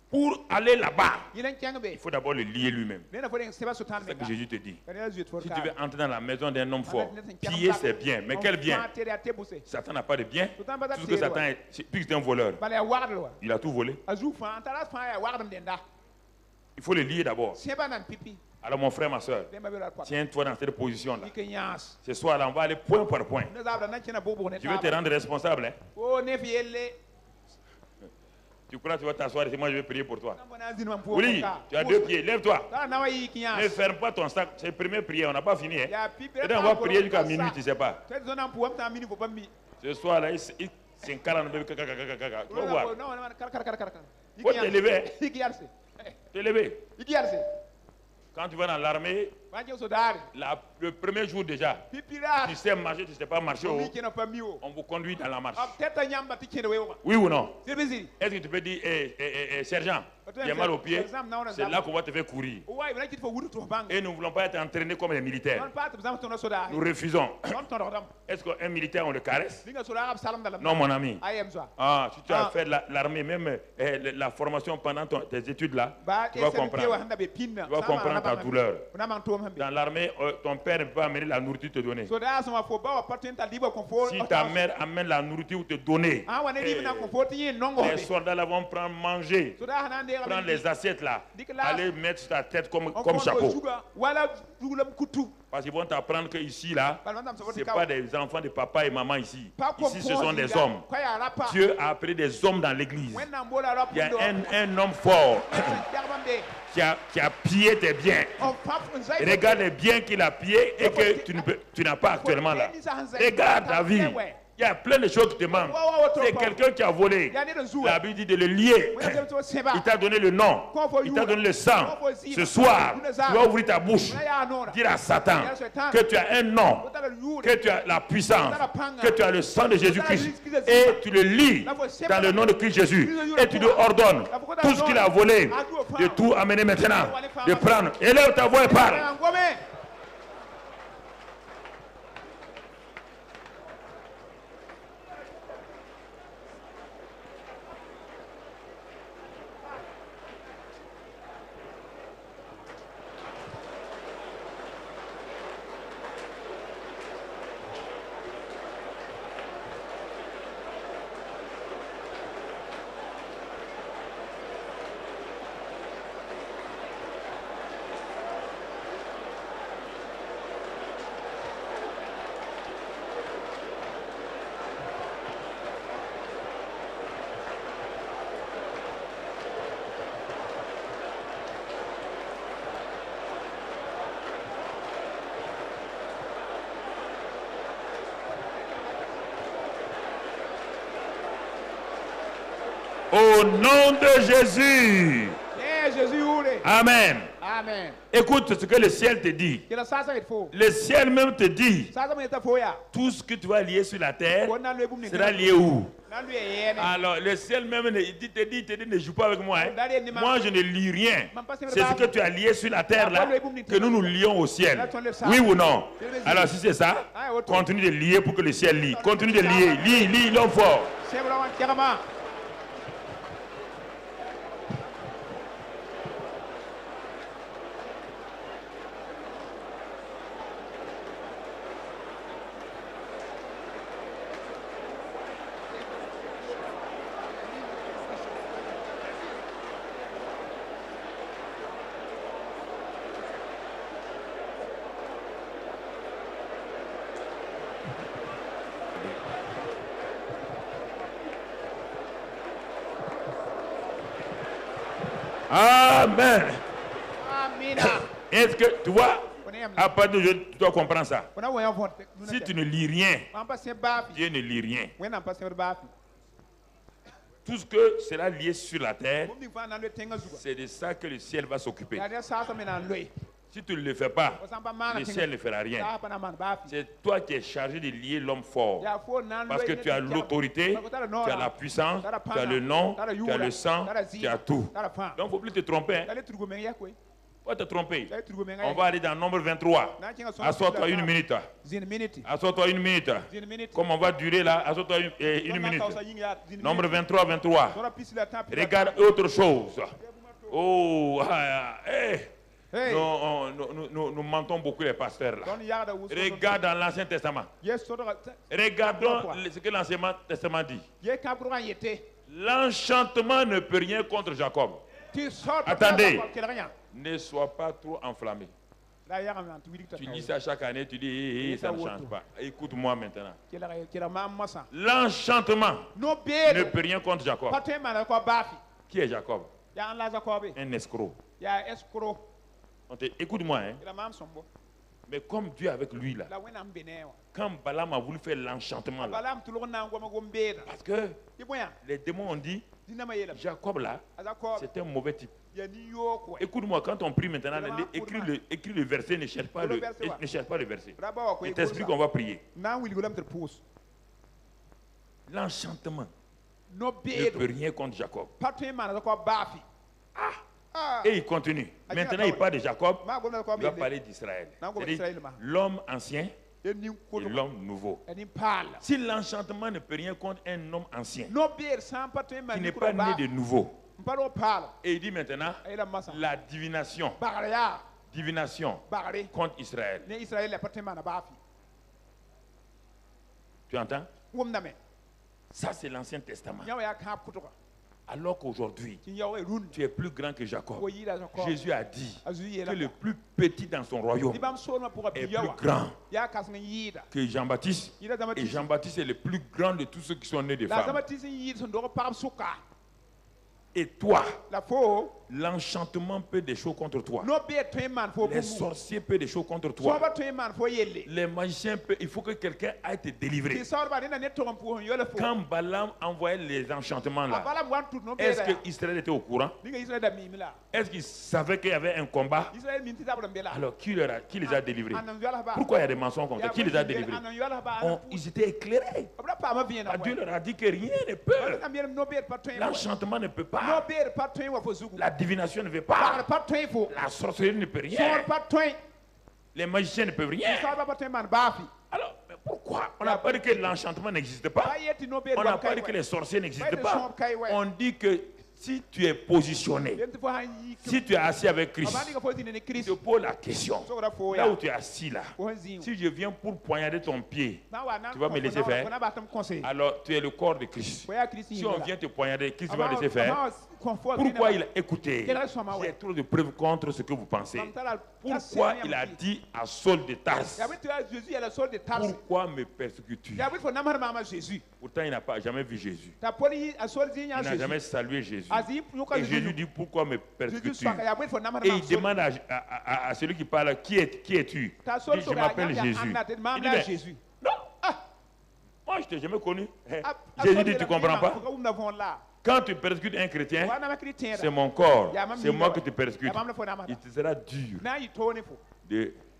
Pour aller là-bas, il faut d'abord le lier lui-même. C'est ce que Jésus te dit. Si tu veux entrer dans la maison d'un homme fort, piller ses biens. Mais quel bien? Satan n'a pas de bien. Tout ce que Satan est, puisque c'est un voleur, il a tout volé. Il faut le lier d'abord. Alors mon frère, ma soeur, tiens-toi dans cette position-là. Ce soir-là, on va aller point par point. Je vais te rendre responsable. Hein? Tu crois que tu vas t'asseoir et moi je vais prier pour toi? Oui, tu as 2 pieds, lève-toi. Ne ferme pas ton sac. C'est la première prière, on n'a pas fini. Hein? Et on va prier jusqu'à minuit, tu ne sais pas. Ce soir-là, c'est un calme. Tu vas voir. Il faut te lever. Te lever. Quand tu vas dans l'armée, le premier jour déjà, tu sais marcher, tu ne sais pas marcher, on vous conduit dans la marche. Oui ou non? Est-ce que tu peux dire: sergent, tu as mal au pied? C'est là qu'on va te faire courir. Et nous ne voulons pas être entraînés comme les militaires. Nous refusons. Est-ce qu'un militaire, on le caresse? Non, mon ami. Ah, si tu as fait l'armée, même la formation pendant tes études là, tu vas comprendre. Tu vas comprendre ta douleur. Dans l'armée, ton père ne peut pas amener la nourriture te donner. Si ta mère amène la nourriture te donner, les soldats là vont prendre manger, prendre les assiettes là, aller mettre sur ta tête comme chapeau. Parce qu'ils vont t'apprendre que ici là, ce n'est pas des enfants de papa et maman ici. Ici ce sont des hommes. Dieu a appelé des hommes dans l'église. Il y a un homme fort qui a pillé tes biens. Regarde les biens qu'il a pillés et que tu n'as pas actuellement là. Regarde ta vie. Il y a plein de choses qui te manquent. C'est quelqu'un qui a volé. La Bible dit de le lier. Il t'a donné le nom. Il t'a donné le sang. Ce soir, tu vas ouvrir ta bouche. Dire à Satan que tu as un nom, que tu as la puissance, que tu as le sang de Jésus-Christ. Et tu le lis dans le nom de Christ Jésus. Et tu lui ordonnes tout ce qu'il a volé, de tout amener maintenant, de prendre. Élève ta voix et parle. Au nom de Jésus. Amen. Amen. Écoute ce que le ciel te dit. Le ciel même te dit, tout ce que tu vas lier sur la terre sera lié où? Alors le ciel même te dit, ne joue pas avec moi. Hein. Moi je ne lis rien. C'est ce que tu as lié sur la terre là que nous nous lions au ciel. Oui ou non? Alors si c'est ça, continue de lier pour que le ciel lie. Continue de lier. Lis l'homme fort. Amen. Est-ce que tu vois, à partir de tu dois comprendre ça. Si tu ne lis rien, Dieu ne lit rien. Tout ce que sera lié sur la terre, c'est de ça que le ciel va s'occuper. Si tu ne le fais pas, le ciel ne fera rien. C'est toi qui es chargé de lier l'homme fort. Parce que tu as l'autorité, tu as la puissance, tu as le nom, tu as le sang, tu as tout. Donc il ne faut plus te tromper. Hein. Pas te tromper. On va aller dans Nombre 23. Assois-toi une minute. Assois-toi une minute. Comme on va durer là, assois-toi une minute. Nombre 23, 23. Regarde autre chose. Oh, hey. Nous mentons beaucoup les pasteurs là. Regarde dans l'Ancien Testament. Regardons ce que l'Ancien Testament dit. L'enchantement ne peut rien contre Jacob. Attendez. Ne sois pas trop enflammé. Tu dis ça chaque année, tu dis ça ne change pas. Écoute-moi maintenant. L'enchantement ne peut rien contre Jacob. Qui est Jacob? Un escroc. Écoute-moi, hein. Mais comme Dieu est avec lui là, quand Balaam a voulu faire l'enchantement là, parce que les démons ont dit, Jacob là, c'est un mauvais type. Écoute-moi, quand on prie maintenant, écris le verset, ne cherche pas le verset. Je t'explique qu'on va prier. L'enchantement ne peut rien contre Jacob. Et il continue. Maintenant, il parle de Jacob, il va parler d'Israël. C'est-à-dire l'homme ancien et l'homme nouveau. Si l'enchantement ne peut rien contre un homme ancien, qui n'est pas né de nouveau, et il dit maintenant, la divination contre Israël. Tu entends? Ça, c'est l'Ancien Testament. Alors qu'aujourd'hui, tu es plus grand que Jacob. Jésus a dit que le plus petit dans son royaume est plus grand que Jean-Baptiste. Et Jean-Baptiste est le plus grand de tous ceux qui sont nés de femmes. Et toi, l'enchantement peut des choses contre toi. Les sorciers peuvent des choses contre toi. Les magiciens peuvent. Il faut que quelqu'un aille te délivrer. Quand Balaam envoyait les enchantements là, est-ce qu'Israël était au courant? Est-ce qu'ils savaient qu'il y avait un combat? Alors qui les a délivrés? Pourquoi il y a des mensonges comme ça? Qui les a délivrés? Ils étaient éclairés. Dieu leur a dit que rien ne peut. L'enchantement ne peut pas. La divination ne veut pas. La sorcellerie ne peut rien. Les magiciens ne peuvent rien. Alors, mais pourquoi? On n'a pas dit que l'enchantement n'existe pas. On n'a pas dit que les sorciers n'existent pas. On dit que si tu es positionné, si tu es assis avec Christ, je te pose la question. Là où tu es assis là, si je viens pour poignarder ton pied, tu vas me laisser faire? Alors tu es le corps de Christ. Si on vient te poignarder, Christ va laisser faire? Pourquoi il a écouté? Il y a trop de preuves contre ce que vous pensez. Pourquoi il a dit à Saul de Tarse, pourquoi me persécutes-tu? Pourtant il n'a pas jamais vu Jésus. Il n'a jamais salué Jésus. Et Jésus dit, pourquoi me persécutes-tu? Et il demande à celui qui parle, qui es-tu? Il dit, je m'appelle Jésus. Il dit, mais, non, moi je t'ai jamais connu. Jésus dit, tu ne comprends pas? Quand tu persécutes un chrétien, c'est mon corps, c'est moi que tu persécutes. Il te sera dur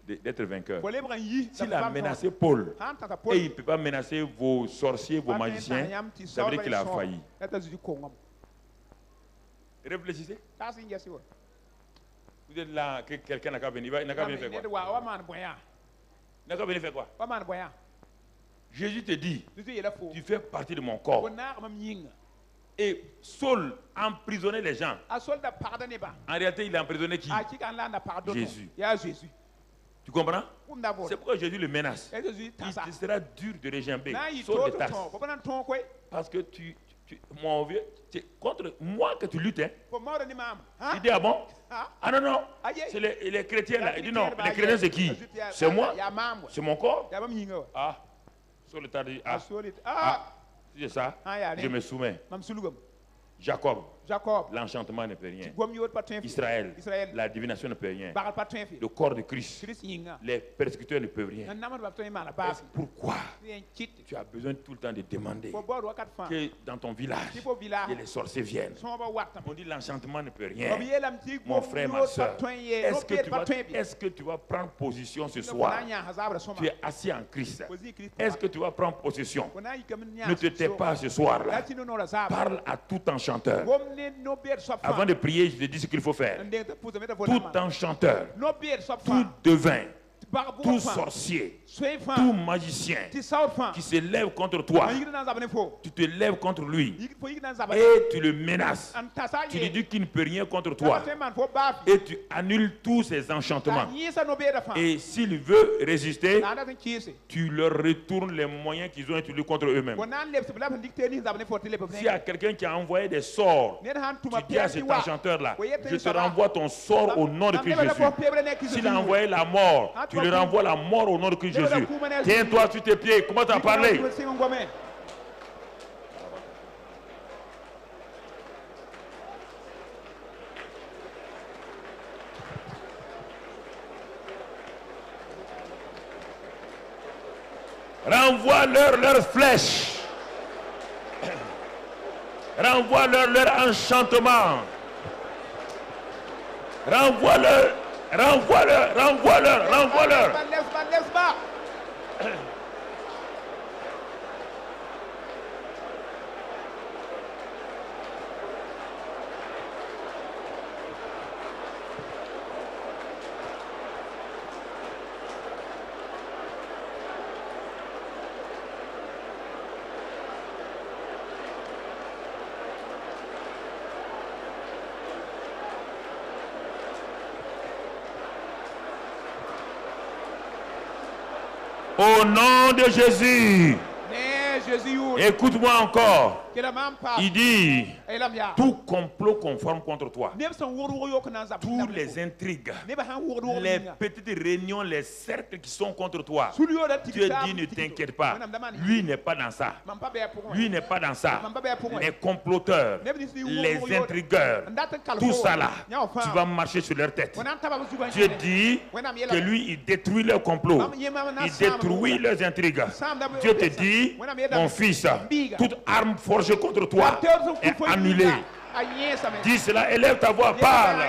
d'être vainqueur. S'il a menacé Paul et il ne peut pas menacer vos sorciers, vos magiciens, ça veut dire qu'il a failli. Réfléchissez. Vous êtes là, quelqu'un n'a qu'à venir. Il n'a qu'à venir faire quoi? Il n'a qu'à venir faire quoi? Jésus te dit, tu fais partie de mon corps. Et Saul emprisonnait les gens. En réalité, il a emprisonné qui? Jésus. Tu comprends? C'est pourquoi Jésus le menace. Il sera dur de régimber. Saul de Tarse. Parce que mon vieux, c'est contre moi que tu luttes. Hein? Il dit, ah bon? Ah non, non. C'est les chrétiens là. Il dit non, les chrétiens c'est qui? C'est moi? C'est mon corps? Ah, Saul de Tarse dit, c'est ça, je me soumets. Jacob, l'enchantement ne peut rien. Israël, la divination ne peut rien. Le corps de Christ, les persécuteurs ne peuvent rien. Pourquoi tu as besoin tout le temps de demander que dans ton village, que les sorciers viennent? On dit l'enchantement ne peut rien. Mon frère, ma soeur, est-ce que tu vas prendre position ce soir? Tu es assis en Christ. Est-ce que tu vas prendre possession? Ne te tais pas ce soir-là. Parle à tout enchanteur. Avant de prier, je te dis ce qu'il faut faire. Tout enchanteur, tout devin, tout sorcier, tout magicien qui se lève contre toi, tu te lèves contre lui et tu le menaces. Tu lui dis qu'il ne peut rien contre toi et tu annules tous ses enchantements. Et s'il veut résister, tu leur retournes les moyens qu'ils ont utilisés contre eux-mêmes. S'il y a quelqu'un qui a envoyé des sorts, tu dis à cet enchanteur-là, je te renvoie ton sort au nom de Christ Jésus. S'il a envoyé la mort, tu lui renvoies la mort au nom de Christ Jésus. Tiens-toi sur tes pieds. Comment tu as parlé? Renvoie-leur leurs flèches. Renvoie-leur leur enchantement. Renvoie-leur. Renvoie-leur, renvoie-leur, renvoie-leur. Au nom de Jésus. Écoute-moi encore. Il dit, tout complot conforme contre toi, tous les intrigues, les petites réunions, les cercles qui sont contre toi, Dieu dit ne t'inquiète pas, lui n'est pas dans ça. Lui n'est pas dans ça. Les comploteurs, les intrigueurs, tout ça là, tu vas marcher sur leur tête. Dieu dit que lui, il détruit leurs complots, il détruit leurs intrigues. Dieu te dit, mon fils, toute arme forgée contre toi est annulée. Dis cela, élève ta voix, parle.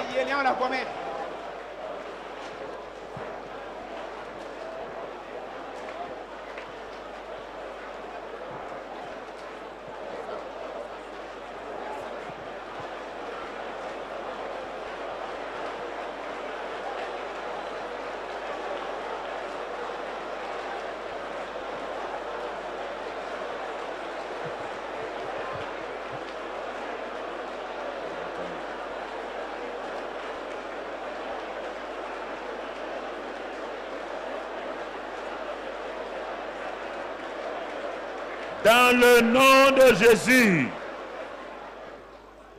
Dans le nom de Jésus.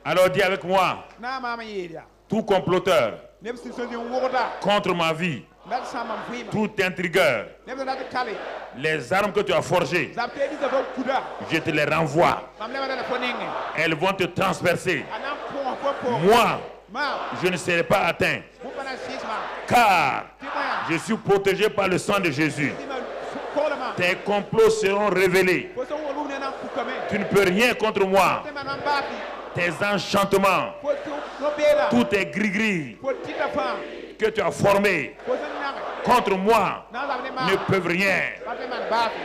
Alors dis avec moi. Tout comploteur contre ma vie, tout intrigueur, les armes que tu as forgées, je te les renvoie. Elles vont te transpercer. Moi, je ne serai pas atteint, car je suis protégé par le sang de Jésus. Tes complots seront révélés. Tu ne peux rien contre moi. tes enchantements, tout tes gris-gris que tu as formés contre moi ne peuvent rien.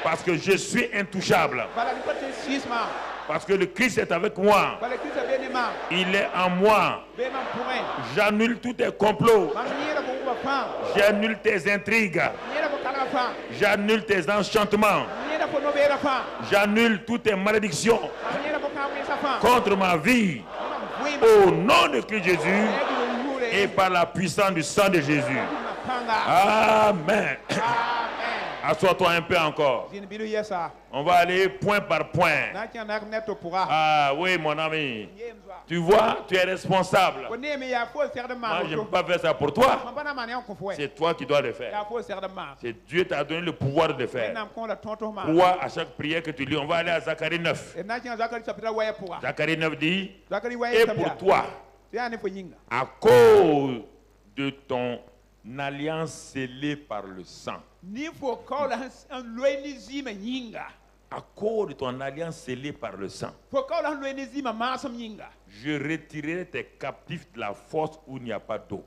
Parce que je suis intouchable. Parce que le Christ est avec moi. Il est en moi. J'annule tous tes complots. J'annule tes intrigues. J'annule tes enchantements. J'annule toutes tes malédictions contre ma vie. Au nom de Christ Jésus et par la puissance du sang de Jésus. Amen. Assois-toi un peu encore. On va aller point par point. Ah oui, mon ami. Tu vois, tu es responsable. Moi, je ne peux pas faire ça pour toi. C'est toi qui dois le faire. C'est Dieu t'a donné le pouvoir de le faire. Crois à chaque prière que tu lis. On va aller à Zacharie 9. Zacharie 9 dit, et pour toi, à cause de ton alliance scellée par le sang. À cause de ton alliance scellée par le sang. Je retirerai tes captifs de la fosse où il n'y a pas d'eau.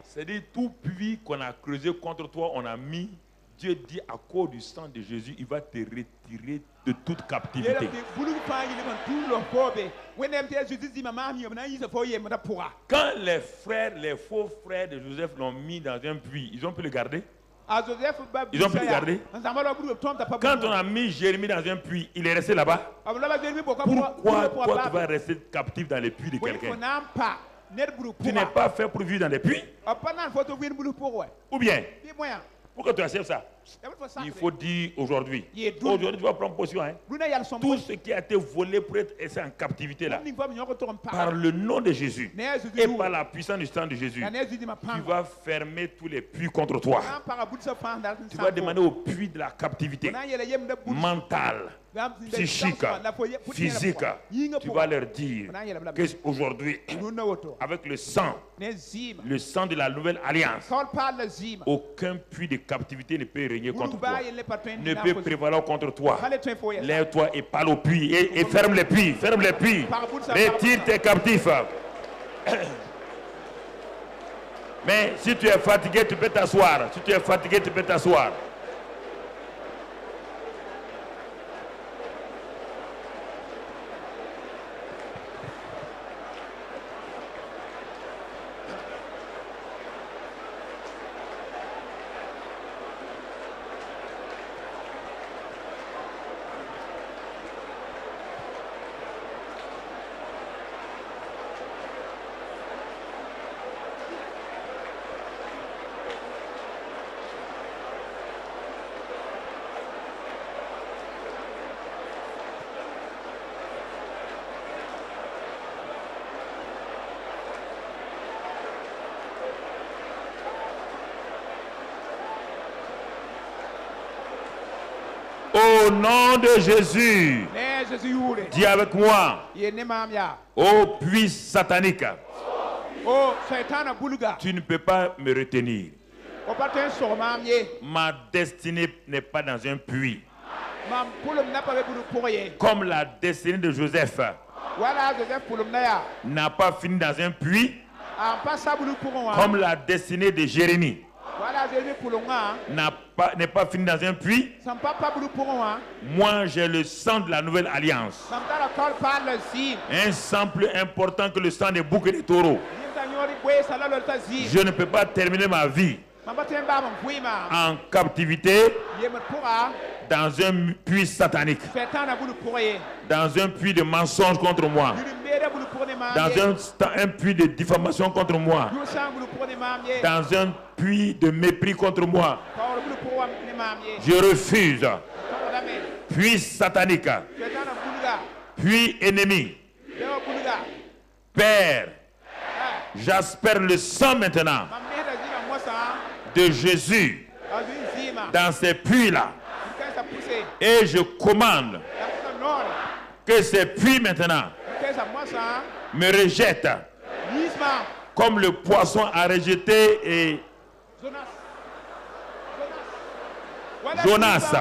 C'est-à-dire tout puits qu'on a creusé contre toi, on a mis. Dieu dit à cause du sang de Jésus, il va te retirer de toute captivité. Quand les frères, les faux frères de Joseph l'ont mis dans un puits, ils ont pu le garder? Ils ont pu le garder? Quand on a mis Jérémie dans un puits, il est resté là-bas. Pourquoi toi tu vas rester captif dans les puits de quelqu'un? Tu n'es pas fait pour vivre dans les puits? Ou bien? Pourquoi tu acceptes ça? Il faut dire aujourd'hui. Aujourd'hui, tu vas prendre position. Hein? Tout ce qui a été volé pour être laissé en captivité là, par le nom de Jésus et par la puissance du sang de Jésus, tu vas fermer tous les puits contre toi. Tu vas demander au puits de la captivité mentale, psychique, physique. Tu vas leur dire qu'aujourd'hui, avec le sang de la nouvelle alliance, aucun puits de captivité ne peut régner contre toi, ne peut prévaloir contre toi. Lève-toi et parle au puits et ferme les puits, ferme les puits. Retire tes captifs. Mais si tu es fatigué, tu peux t'asseoir. Si tu es fatigué, tu peux t'asseoir. Au nom de Jésus, dis avec moi, ô puits satanique, tu ne peux pas me retenir. Ma destinée n'est pas dans un puits. Comme la destinée de Joseph n'a pas fini dans un puits, comme la destinée de Jérémie n'est pas fini dans un puits. Moi, j'ai le sang de la nouvelle alliance. Un sang plus important que le sang des boucs et des taureaux. Je ne peux pas terminer ma vie en captivité dans un puits satanique, dans un puits de mensonges contre moi, dans un puits de diffamation contre moi, dans un puits de mépris contre moi. Je refuse. Puits satanique, puits ennemi. Père, j'aspère le sang maintenant de Jésus dans ces puits-là. Et je commande que ces puits maintenant me rejettent comme le poisson a rejeté et Jonas.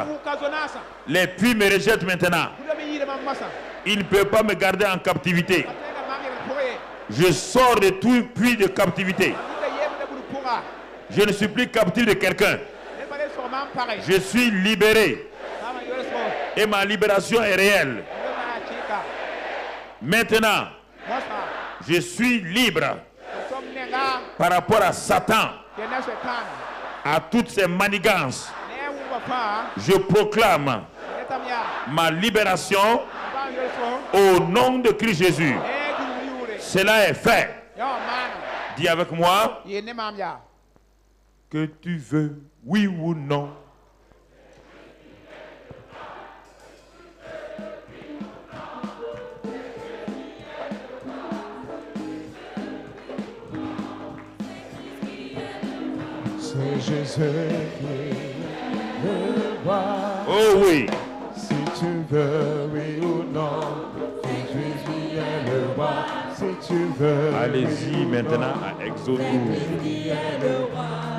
Les puits me rejettent maintenant. Ils ne peuvent pas me garder en captivité. Je sors de tout puits de captivité. Je ne suis plus captif de quelqu'un. Je suis libéré. Et ma libération est réelle. Maintenant, je suis libre par rapport à Satan, à toutes ses manigances. Je proclame ma libération au nom de Christ Jésus. Cela est fait. Dis avec moi, que tu veux, oui ou non. C'est Jésus qui le voit. Oh oui. Si tu veux, oui ou non. Si tu viens le voir. Si tu veux. Allez-y maintenant à Exode 12.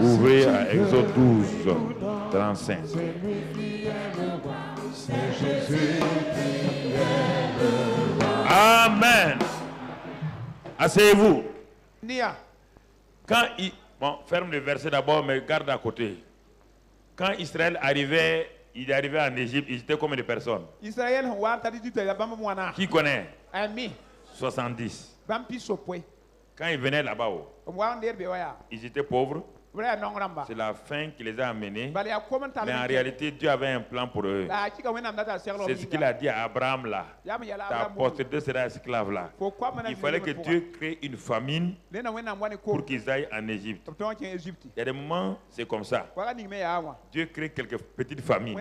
Ouvrez à Exode 12, 35. C'est Jésus qui le voit. Amen. Asseyez-vous. Quand il... Bon, ferme le verset d'abord, mais garde à côté. Quand Israël arrivait, il arrivait en Égypte, il était combien de personnes? Qui connaît? 70. Quand ils venaient là-bas, ils étaient pauvres. C'est la faim qui les a amenés. Mais en réalité, Dieu avait un plan pour eux. C'est ce qu'il a dit à Abraham là. Ta postérité sera esclave là. Il fallait que Dieu crée une famine pour qu'ils aillent en Égypte. Il y a des moments, c'est comme ça. Dieu crée quelques petites familles.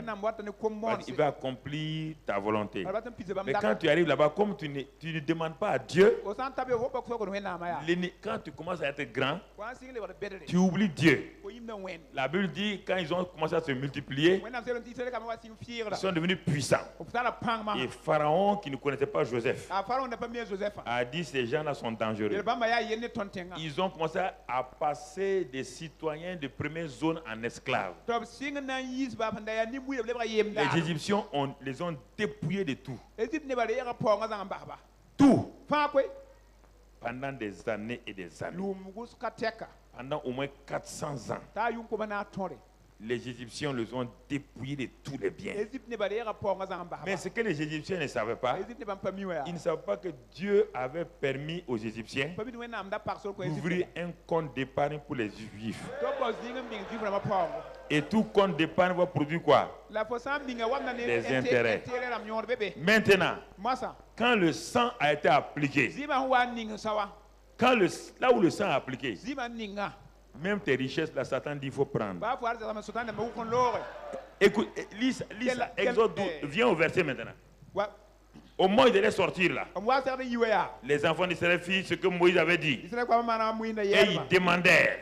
Il va accomplir ta volonté. Mais quand tu arrives là-bas, comme tu ne demandes pas à Dieu, quand tu commences à être grand, tu oublies Dieu. La Bible dit quand ils ont commencé à se multiplier, ils sont devenus puissants. Et Pharaon, qui ne connaissait pas Joseph, a dit ces gens-là sont dangereux. Ils ont commencé à passer des citoyens de première zone en esclaves. Les Égyptiens les ont dépouillés de tout. Tout. Pendant des années et des années. Pendant au moins 400 ans, les Égyptiens les ont dépouillés de tous les biens. Mais ce que les Égyptiens ne savaient pas, ils ne savaient pas que Dieu avait permis aux Égyptiens d'ouvrir un compte d'épargne pour les Juifs. Et tout compte d'épargne va produire quoi? Des intérêts. Maintenant, quand le sang a été appliqué, là où le sang est appliqué, même tes richesses, là, Satan dit qu'il faut prendre. Écoute, lis Exode 12, viens au verset maintenant. Au moment où ils allaient sortir là, les enfants d'Israël firent ce que Moïse avait dit. Et ils demandèrent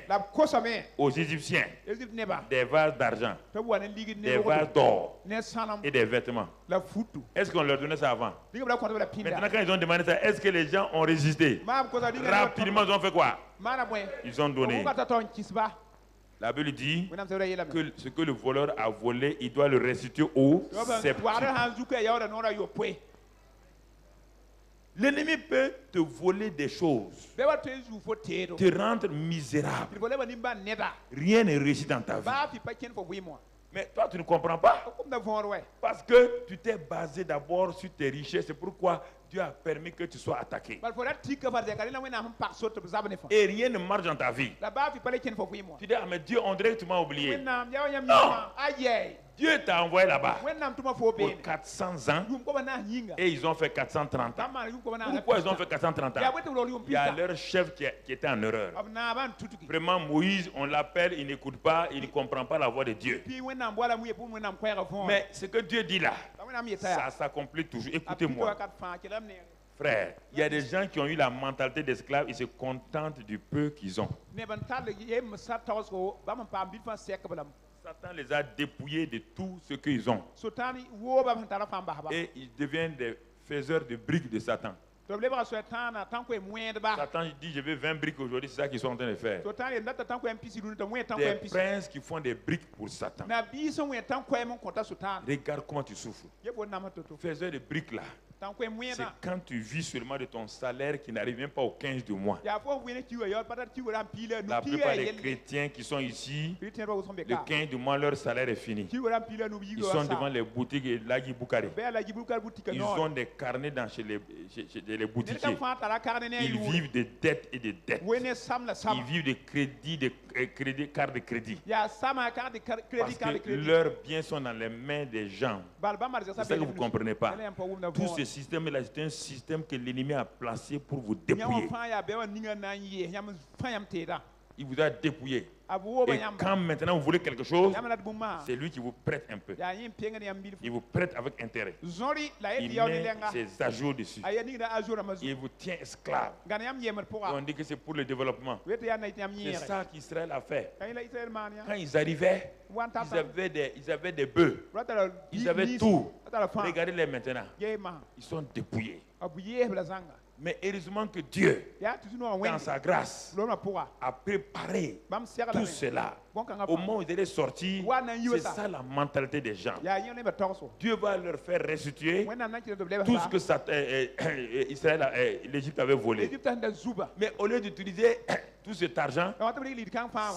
aux Égyptiens des vases d'argent, des vases d'or et des vêtements. Est-ce qu'on leur donnait ça avant? Maintenant, quand ils ont demandé ça, est-ce que les gens ont résisté? Rapidement, ils ont fait quoi? Ils ont donné. La Bible dit que ce que le voleur a volé, il doit le restituer au septuple. L'ennemi peut te voler des choses, te rendre misérable. Rien ne réussit dans ta vie. Mais toi, tu ne comprends pas. Parce que tu t'es basé d'abord sur tes richesses. C'est pourquoi Dieu a permis que tu sois attaqué. Et rien ne marche dans ta vie. Tu dis, ah mais Dieu, on dirait que tu m'as oublié. Non. Dieu t'a envoyé là-bas pour 400 ans et ils ont fait 430 ans. Pourquoi ils ont fait 430 ans? Il y a leur chef qui était en erreur. Vraiment, Moïse, on l'appelle, il n'écoute pas, il ne comprend pas la voix de Dieu. Mais ce que Dieu dit là, ça s'accomplit toujours. Écoutez-moi. Frère, il y a des gens qui ont eu la mentalité d'esclave, ils se contentent du peu qu'ils ont. Satan les a dépouillés de tout ce qu'ils ont. Et ils deviennent des faiseurs de briques de Satan. Satan dit je veux 20 briques aujourd'hui, c'est ça qu'ils sont en train de faire. Des princes qui font des briques pour Satan. Regarde comment tu souffres. Fais-en des briques là. C'est quand tu vis seulement de ton salaire qui n'arrive même pas au 15 du mois. La plupart des chrétiens qui sont ici, le 15 du mois, leur salaire est fini. Ils sont devant les boutiques de Lagui Boukari. Ils ont des carnets chez les boutiquiers. Ils vivent de dettes et de dettes. Ils vivent de crédits, cartes de crédit. Parce que leurs biens sont dans les mains des gens. C'est ça que vous ne comprenez pas. Tout ce système-là, c'est un système que l'ennemi a placé pour vous dépouiller. Il vous a dépouillé. Et quand maintenant vous voulez quelque chose, c'est lui qui vous prête un peu. Il vous prête avec intérêt. Il met ses ajours dessus. Il vous tient esclave. Et on dit que c'est pour le développement. C'est ça qu'Israël a fait. Quand ils arrivaient, ils avaient des bœufs. Ils avaient tout. Regardez-les maintenant. Ils sont dépouillés. Mais heureusement que Dieu, dans sa grâce, a préparé tout cela. Au moment où ils allaient sortir, c'est ça la mentalité des gens. Dieu va leur faire restituer tout ce que l'Égypte avait volé. Mais au lieu d'utiliser tout cet argent,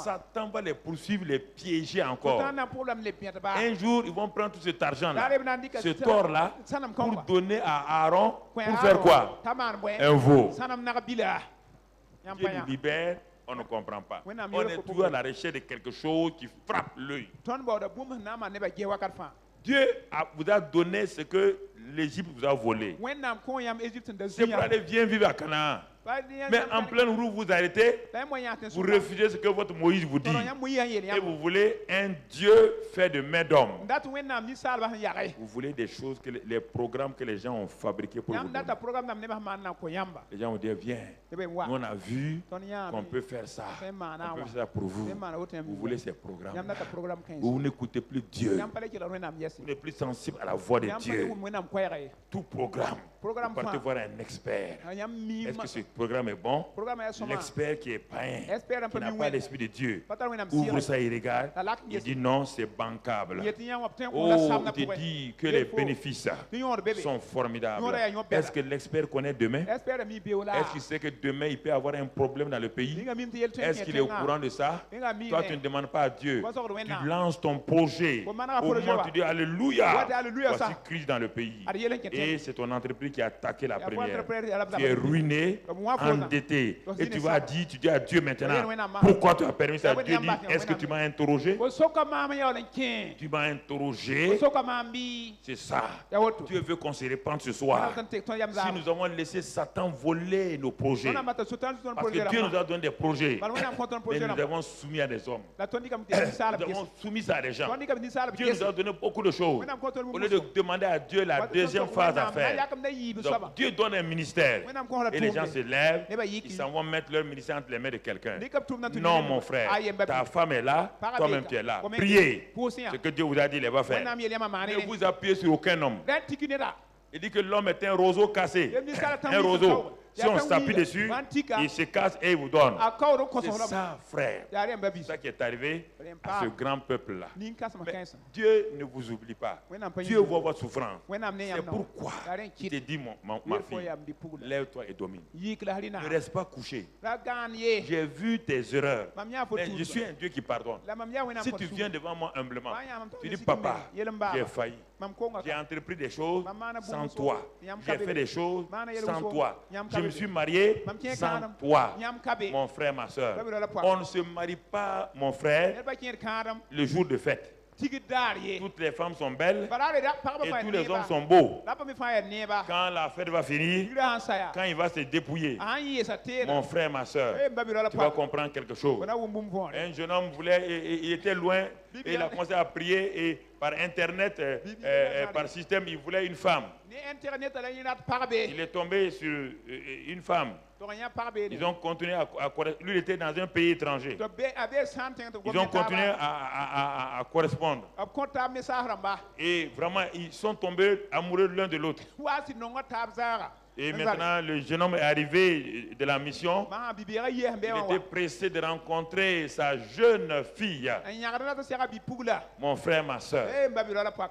Satan va les poursuivre, les piéger encore. Un jour, ils vont prendre tout cet argent-là, ce tort-là, pour donner à Aaron, pour faire quoi? Un veau. Dieu nous libère, on ne comprend pas. On est toujours à la recherche de quelque chose qui frappe l'œil. Dieu vous a donné ce que l'Égypte vous a volé. C'est pour aller viens vivre à Canaan. Mais en pleine route, vous arrêtez, vous refusez ce que votre Moïse vous dit. Et vous voulez un Dieu fait de main d'homme. Vous voulez des choses, les programmes que les gens ont fabriqués pour vous donner. Les gens vont dire, viens, nous on a vu qu'on peut faire ça. On peut faire ça pour vous. Vous voulez ces programmes. Vous n'écoutez plus Dieu. Vous n'êtes plus sensible à la voix de Dieu. Tout programme, vous partez voir un expert. Est-ce que ce programme est bon? L'expert qui est païen, qui n'a pas l'esprit de Dieu, ouvre ça et regarde. Il dit non, c'est bancable. Oh, il te dit que les bénéfices sont formidables. Est-ce que l'expert connaît demain? Est-ce qu'il sait que demain il peut avoir un problème dans le pays? Est-ce qu'il est au courant de ça? Toi, tu ne demandes pas à Dieu. Tu lances ton projet. Au moment où tu dis Alléluia, voici crise dans le pays. Et c'est ton entreprise qui a attaqué la première. Tu es ruiné, endetté. Et tu vas dire, tu dis à Dieu maintenant, pourquoi tu as permis ça? Dieu dit, est-ce que tu m'as interrogé? Tu m'as interrogé. C'est ça. Dieu veut qu'on se répande ce soir. Si nous avons laissé Satan voler nos projets, parce que Dieu nous a donné des projets, mais nous avons soumis à des hommes. Nous avons soumis ça à des gens. Dieu nous a donné beaucoup de choses. Au lieu de demander à Dieu la deuxième phase à faire. Donc, Dieu donne un ministère. Et les gens se lèvent, ils s'en vont mettre leur ministère entre les mains de quelqu'un. Non, mon frère, ta femme est là, toi-même tu es là. Priez. Ce que Dieu vous a dit, il va faire. Ne vous appuyez sur aucun homme. Il dit que l'homme est un roseau cassé. Un roseau. Si on s'appuie dessus, il se casse et il vous donne. C'est ça, frère. C'est ça qui est arrivé à ce grand peuple-là. Mais Dieu ne vous oublie pas. Dieu voit votre souffrance. C'est pourquoi il te dit, ma fille, lève-toi et domine. Ne reste pas couché. J'ai vu tes erreurs. Mais je suis un Dieu qui pardonne. Si tu viens devant moi humblement, tu dis, papa, j'ai failli. J'ai entrepris des choses sans toi. J'ai fait des choses sans toi. Je me suis marié sans toi, mon frère, ma soeur. On ne se marie pas, mon frère, le jour de fête. Toutes les femmes sont belles et tous les hommes sont beaux. Quand la fête va finir, quand il va se dépouiller, mon frère, ma soeur, tu vas comprendre quelque chose. Un jeune homme il était loin et il a commencé à prier et par internet, par système, il voulait une femme. Il est tombé sur une femme. Ils ont continué à correspondre. Lui, il était dans un pays étranger. Ils ont continué à correspondre. Et vraiment, ils sont tombés amoureux l'un de l'autre. Et maintenant, le jeune homme est arrivé de la mission. Il était pressé de rencontrer sa jeune fille. Mon frère, ma soeur.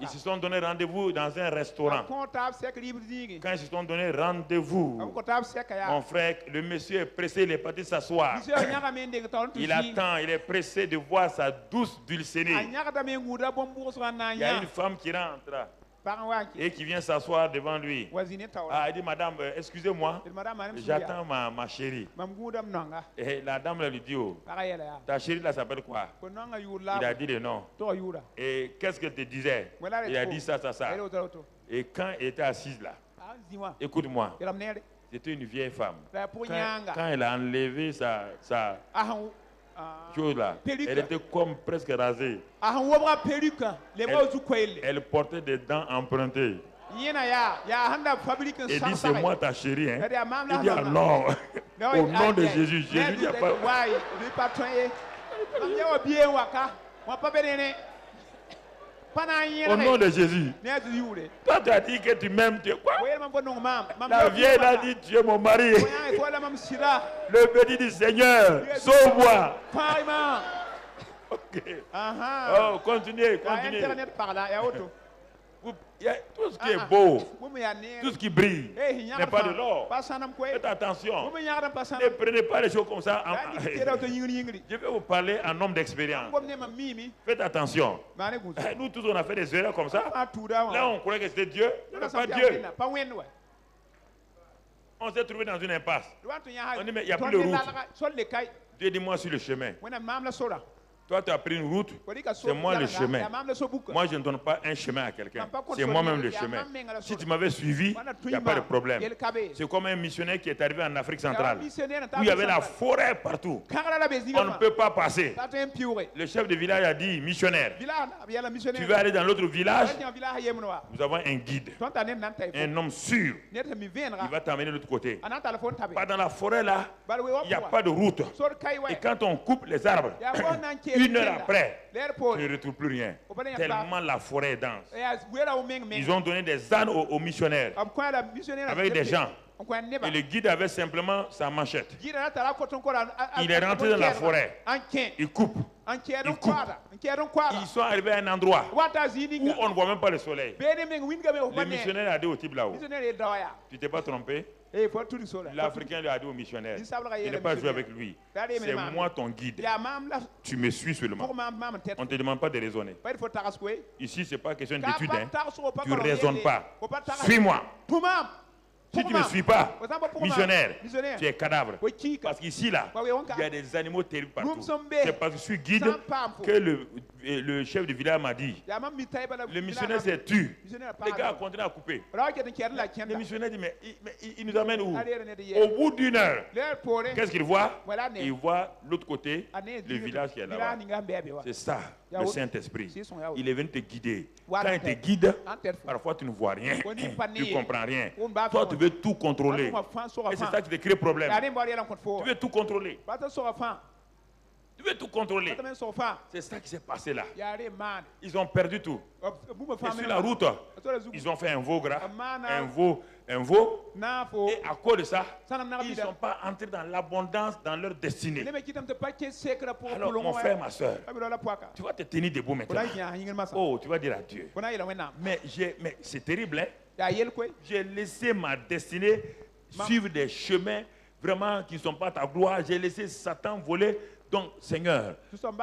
Ils se sont donné rendez-vous dans un restaurant. Quand ils se sont donné rendez-vous, mon frère, le monsieur est pressé, il est parti s'asseoir. Il attend, il est pressé de voir sa douce dulcinée. Il y a une femme qui rentre et qui vient s'asseoir devant lui. Ah, il dit, madame, excusez-moi, j'attends ma chérie. Et la dame lui dit, oh, ta chérie là s'appelle quoi? Il a dit le nom. Et qu'est-ce qu'elle te disait? Il a dit ça. Et quand elle était assise là, écoute-moi, c'était une vieille femme. Quand elle a enlevé sa chose là, elle était comme presque rasée. Elle portait des dents empruntées. Et dit, c'est moi ta chérie. Hein? Il dit, alors, au nom de Jésus, Jésus dit, au nom de Jésus. Toi, tu as dit que tu m'aimes, tu es quoi? La vieille a dit, tu es mon mari. Le petit dit, Seigneur, sauve-moi. Ok. Oh, continuez. Tout ce qui est beau, tout ce qui brille, n'est pas de l'or. Faites attention. Ne prenez pas les choses comme ça. Je vais vous parler en homme d'expérience. Faites attention. Nous tous, on a fait des erreurs comme ça. Là, on croyait que c'était Dieu. Ce n'est pas Dieu. On s'est trouvé dans une impasse. On dit, mais il n'y a plus de route. Dieu dit, moi sur le chemin. Toi, tu as pris une route, c'est moi le chemin. Moi, je ne donne pas un chemin à quelqu'un. C'est moi-même le chemin. Si tu m'avais suivi, il n'y a pas de problème. C'est comme un missionnaire qui est arrivé en Afrique centrale, où il y avait la forêt partout. On ne peut pas passer. Le chef de village a dit, missionnaire, tu veux aller dans l'autre village? Nous avons un guide, un homme sûr. Il va t'amener de l'autre côté. Pas dans la forêt là, il n'y a pas de route. Et quand on coupe les arbres, une heure après, tu ne retrouves plus rien. Tellement la forêt est dense. Ils ont donné des ânes aux missionnaires avec des gens. Et le guide avait simplement sa manchette. Il est rentré dans la forêt. Il coupe. Ils sont arrivés à un endroit où on ne voit même pas le soleil. Le missionnaire a dit au type là-haut, tu t'es pas trompé? L'Africain lui a dit au missionnaire, il n'est pas joué avec lui. C'est moi ton guide. Tu me suis seulement. On ne te demande pas de raisonner. Ici, ce n'est pas question d'étude. Tu ne raisonnes pas. Suis-moi. Si tu ne me suis pas, missionnaire, tu es cadavre. Parce qu'ici, là, il y a des animaux terribles partout. C'est parce que je suis guide que le chef du village m'a dit. Le missionnaire s'est tué. Les gars continuent à couper. Le missionnaire dit, mais il nous amène où? Au bout d'une heure, qu'est-ce qu'il voit? Il voit l'autre côté, le village qui est là-bas. C'est ça, le Saint-Esprit. Il est venu te guider. Quand il te guide, parfois tu ne vois rien. Tu ne comprends rien. Toi, tu veux tout contrôler. Et c'est ça qui te crée problème. Tu veux tout contrôler. Tu veux tout contrôler. C'est ça qui s'est passé là. Ils ont perdu tout. Et sur la route, ils ont fait un veau gras, un veau. Et à cause de ça, ils ne sont pas entrés dans l'abondance dans leur destinée. Alors, mon frère, ma soeur, tu vas te tenir debout maintenant. Oh, tu vas dire à Dieu. Mais c'est terrible, hein? J'ai laissé ma destinée suivre des chemins vraiment qui ne sont pas ta gloire. J'ai laissé Satan voler. Donc, Seigneur,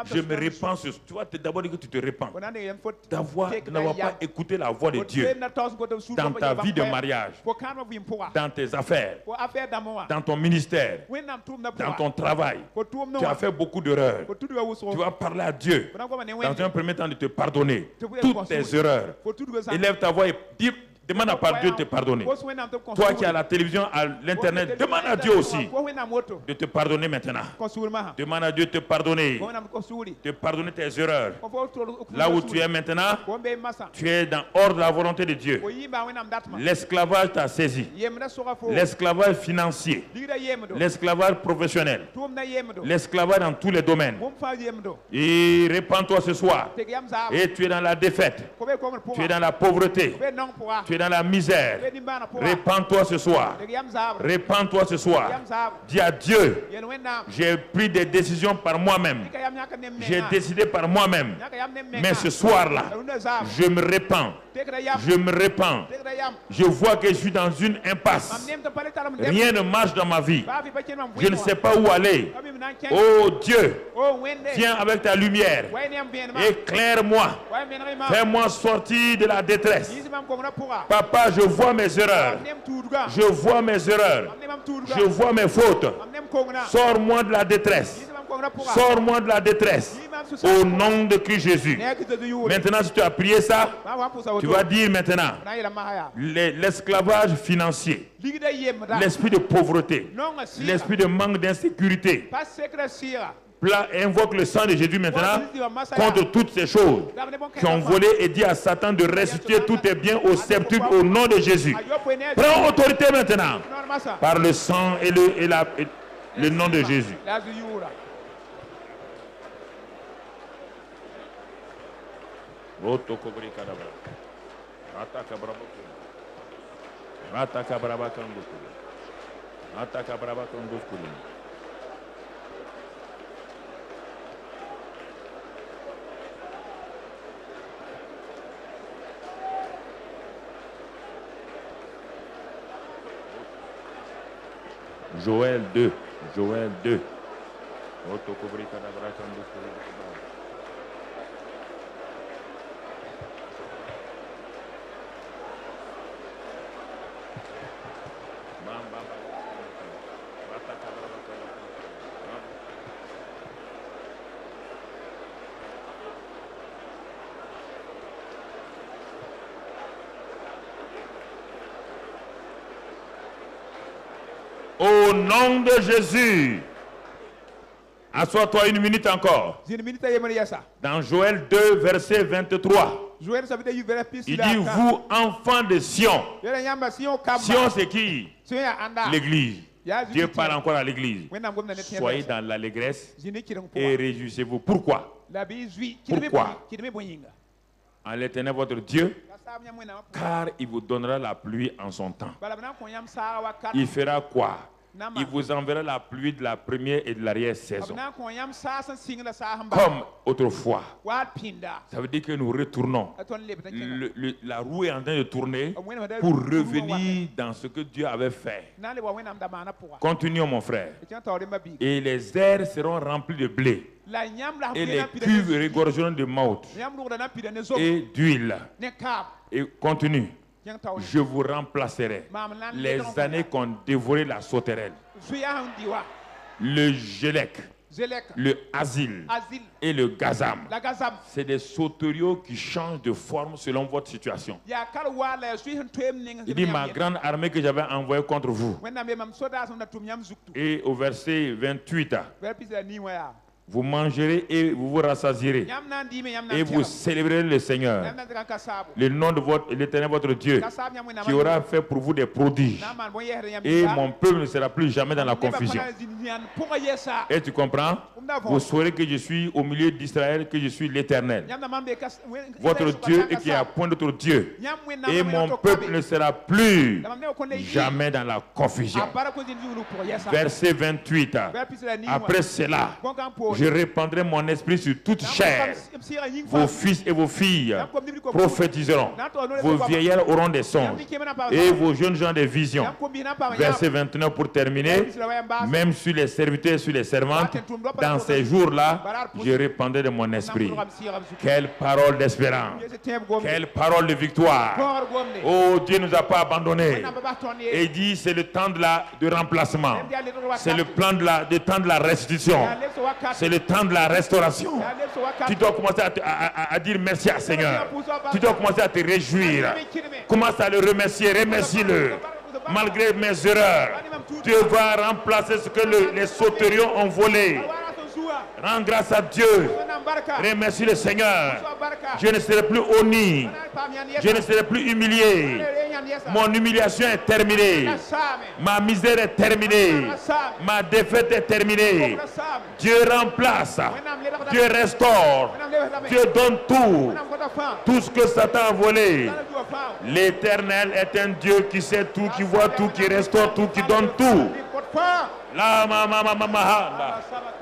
je me répands sur... Tu vois, d'abord que tu te répands. De n'avoir pas écouté la voix de Dieu dans ta vie de mariage, dans tes affaires, dans ton ministère, dans ton travail. Tu as fait beaucoup d'erreurs. Tu vas parler à Dieu dans un premier temps de te pardonner toutes tes erreurs. Élève ta voix et dis... Demande à Dieu de te pardonner. Toi qui as la télévision, à l'internet, demande à Dieu aussi de te pardonner maintenant. Demande à Dieu de te pardonner. De pardonner tes erreurs. Là où tu es maintenant, tu es hors de la volonté de Dieu. L'esclavage t'a saisi. L'esclavage financier. L'esclavage professionnel. L'esclavage dans tous les domaines. Et répands-toi ce soir. Et tu es dans la défaite. Tu es dans la pauvreté. Tu tu es dans la misère, répands-toi ce soir. Répands-toi ce soir. Dis à Dieu, j'ai pris des décisions par moi-même. J'ai décidé par moi-même. Mais ce soir-là, je me répands. Je me répands. Je vois que je suis dans une impasse. Rien ne marche dans ma vie. Je ne sais pas où aller. Oh Dieu, viens avec ta lumière. Éclaire-moi. Fais-moi sortir de la détresse. Papa, je vois mes erreurs. Je vois mes erreurs. Je vois mes fautes. Sors-moi de la détresse. Sors-moi de la détresse. Au nom de Christ Jésus. Maintenant, si tu as prié ça, tu vas dire maintenant l'esclavage financier, l'esprit de pauvreté, l'esprit de manque d'insécurité. Invoque le sang de Jésus maintenant contre toutes ces choses qui ont volé et dit à Satan de restituer tous tes biens au septuple au nom de Jésus. Prends autorité maintenant par le sang et le nom de Jésus. Joël 2. Joël 2. Au nom de Jésus. Assois-toi une minute encore. Dans Joël 2, verset 23. Il dit, vous, enfants de Sion. Sion, c'est qui? L'église. Dieu parle encore à l'église. Soyez dans l'allégresse et réjouissez-vous. Pourquoi? Pourquoi? En l'Éternel votre Dieu, car il vous donnera la pluie en son temps. Il fera quoi? Il vous enverra la pluie de la première et de l'arrière-saison. Comme autrefois. Ça veut dire que nous retournons. La roue est en train de tourner pour revenir dans ce que Dieu avait fait. Continuons mon frère. Et les airs seront remplis de blé. Et les cuves regorgeront de malt et d'huile. Et continue. Je vous remplacerai les années qu'ont dévoré la sauterelle, le gélec, le asile et le gazam. C'est des sauteriaux qui changent de forme selon votre situation. Il dit, ma grande armée que j'avais envoyée contre vous. Et au verset 28, vous mangerez et vous vous rassasierez. Et vous célébrerez le Seigneur, le nom de l'Éternel votre Dieu, qui aura fait pour vous des prodiges. Et mon peuple ne sera plus jamais dans la confusion. Et tu comprends? Vous saurez que je suis au milieu d'Israël, que je suis l'Éternel, votre Dieu, et qu'il n'y a point d'autre Dieu. Et mon peuple ne sera plus jamais dans la confusion. Verset 28. Après cela, je répandrai mon esprit sur toute chair. Vos fils et vos filles prophétiseront. Vos vieillards auront des songes. Et vos jeunes gens des visions. Verset 29 pour terminer. Même sur les serviteurs et sur les servantes, dans ces jours-là, je répandrai de mon esprit. Quelle parole d'espérance. Quelle parole de victoire. Oh, Dieu ne nous a pas abandonnés. Et il dit, c'est le temps de remplacement. C'est le temps de la restitution. C'est le temps de la restauration. Tu dois commencer à dire merci à Seigneur. Tu dois commencer à te réjouir. Commence à le remercier. Remercie-le. Malgré mes erreurs, Dieu va remplacer ce que les sauterions ont volé. Rends grâce à Dieu. Remercie le Seigneur. Je ne serai plus honni. Je ne serai plus humilié. Mon humiliation est terminée. Ma misère est terminée. Ma défaite est terminée. Dieu remplace. Dieu restaure. Dieu donne tout. Tout ce que Satan a volé. L'Éternel est un Dieu qui sait tout, qui voit tout, qui restaure tout, qui donne tout.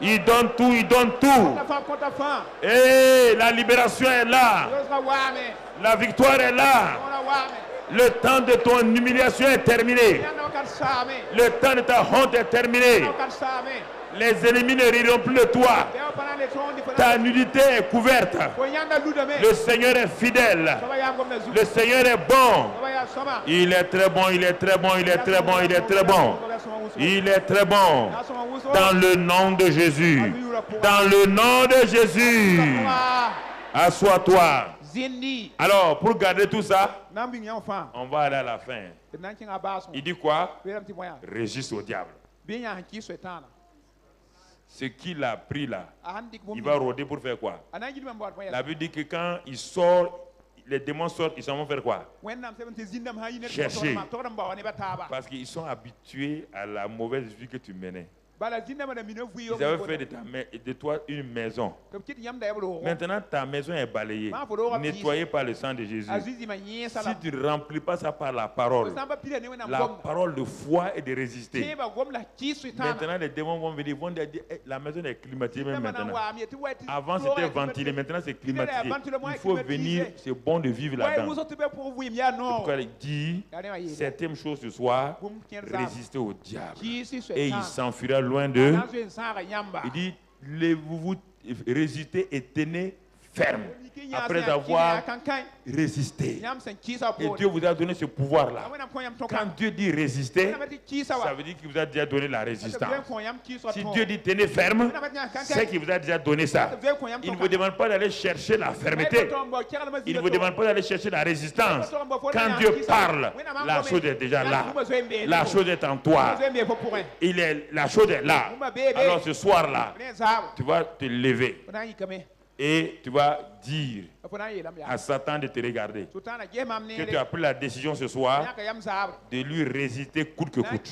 Il donne tout, il donne tout. Et la libération est là. La victoire est là. Le temps de ton humiliation est terminé. Le temps de ta honte est terminé. Les ennemis ne riront plus de toi. Ta nudité est couverte. Le Seigneur est fidèle. Le Seigneur est bon. Il est très bon, il est très bon, il est très bon, il est très bon. Il est très bon. Dans le nom de Jésus. Dans le nom de Jésus. Assois-toi. Alors, pour garder tout ça, on va aller à la fin. Il dit quoi? Résiste au diable. Ce qu'il a pris là, il va rôder pour faire quoi? La Bible dit que quand il sort, les démons sortent, ils s'en vont faire quoi? Chercher. Parce qu'ils sont habitués à la mauvaise vie que tu menais. Ils avaient fait de toi une maison. Maintenant, ta maison est balayée, nettoyée par le sang de Jésus. Si tu ne remplis pas ça par la parole de foi et de résister, maintenant les démons vont venir, vont dire la maison est climatisée même maintenant. Avant c'était ventilé, maintenant c'est climatisé. Il faut venir, c'est bon de vivre là-dedans. C'est pourquoi il dit, septième chose ce soir, résister au diable. Et il s'enfuira loin d'eux. Il dit, vous résistez et tenez ferme. Après avoir résisté. Et Dieu vous a donné ce pouvoir-là. Quand Dieu dit résister, ça veut dire qu'il vous a déjà donné la résistance. Si Dieu dit tenez ferme, c'est qu'il vous a déjà donné ça. Il ne vous demande pas d'aller chercher la fermeté. Il ne vous demande pas d'aller chercher la résistance. Quand Dieu parle, la chose est déjà là. La chose est en toi. La chose est là. Alors ce soir-là, tu vas te lever. Et tu vas dire à Satan de te regarder que tu as pris la décision ce soir de lui résister coûte que coûte.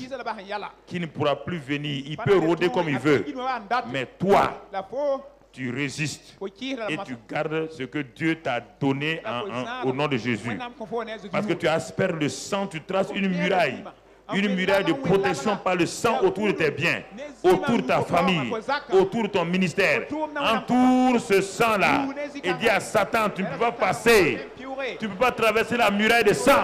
Qu'il ne pourra plus venir. Il peut rôder comme il veut. Mais toi, tu résistes et tu gardes ce que Dieu t'a donné au nom de Jésus. Parce que tu aspères le sang, tu traces une muraille. Une muraille de protection par le sang autour de tes biens, autour de ta famille, autour de ton ministère. Entoure ce sang-là et dis à Satan, tu ne peux pas passer, tu ne peux pas traverser la muraille de sang.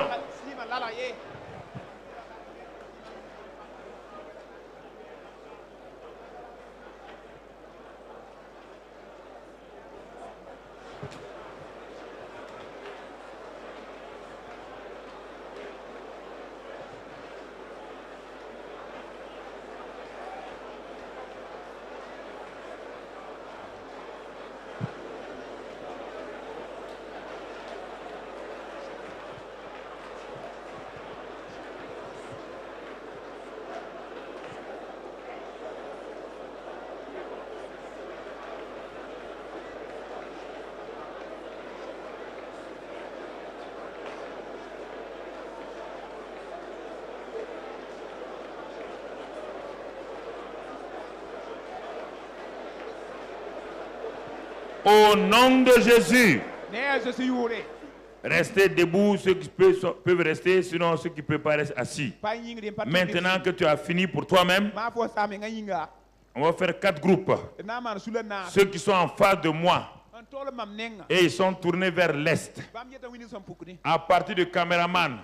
Au nom de Jésus. Restez debout, ceux qui peuvent rester, sinon ceux qui ne peuvent pas rester assis. Maintenant que tu as fini pour toi-même, on va faire 4 groupes. Ceux qui sont en face de moi, et ils sont tournés vers l'est. À partir du caméraman,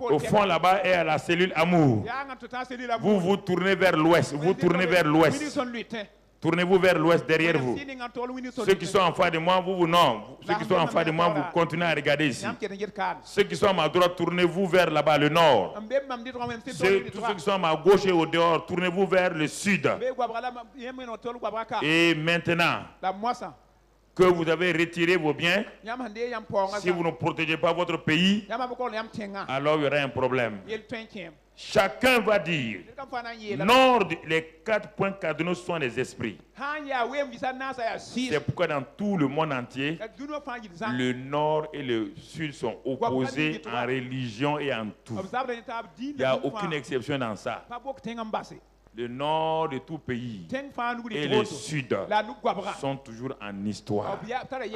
au fond là-bas et à la cellule Amour, vous vous tournez vers l'ouest. Vous tournez vers l'ouest. Tournez-vous vers l'ouest derrière vous. Ceux qui sont en face de moi, vous non. Ceux qui sont en face de moi, vous continuez à regarder ici. Ceux qui sont à ma droite, tournez-vous vers là-bas, le nord. Tous ceux qui sont à ma gauche et au dehors, tournez-vous vers le sud. Et maintenant que vous avez retiré vos biens, si vous ne protégez pas votre pays, alors il y aura un problème. Chacun va dire, nord, les 4 points cardinaux sont les esprits. C'est pourquoi dans tout le monde entier, le nord et le sud sont opposés en religion et en tout. Il n'y a aucune exception dans ça. Le nord de tout pays et le sud sont toujours en histoire,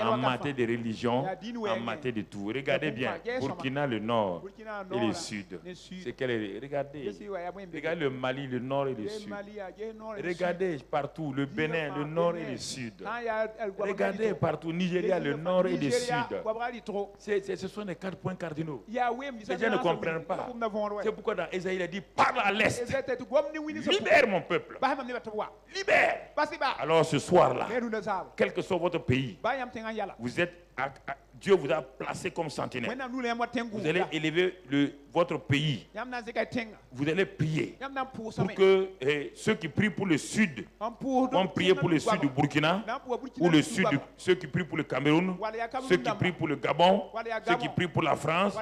en matière de religion, en matière de tout. Regardez bien, Burkina, le nord et le sud. C'est quel est, regardez le Mali, le nord et le sud. Regardez partout, le Bénin, le nord et le sud. Regardez partout, Nigeria, le nord et le sud. Ce sont les 4 points cardinaux. Les gens ne comprennent pas. C'est pourquoi dans Ésaïe, il a dit, parle à l'est. Libère mon peuple. Libère. Alors ce soir-là, quel que soit votre pays, vous êtes Dieu vous a placé comme sentinelle. Vous allez élever votre pays. Vous allez prier pour que ceux qui prient pour le sud vont prier pour le sud du Burkina, ou le sud, ceux qui prient pour le Cameroun, ceux qui prient pour le Gabon, ceux qui prient pour la France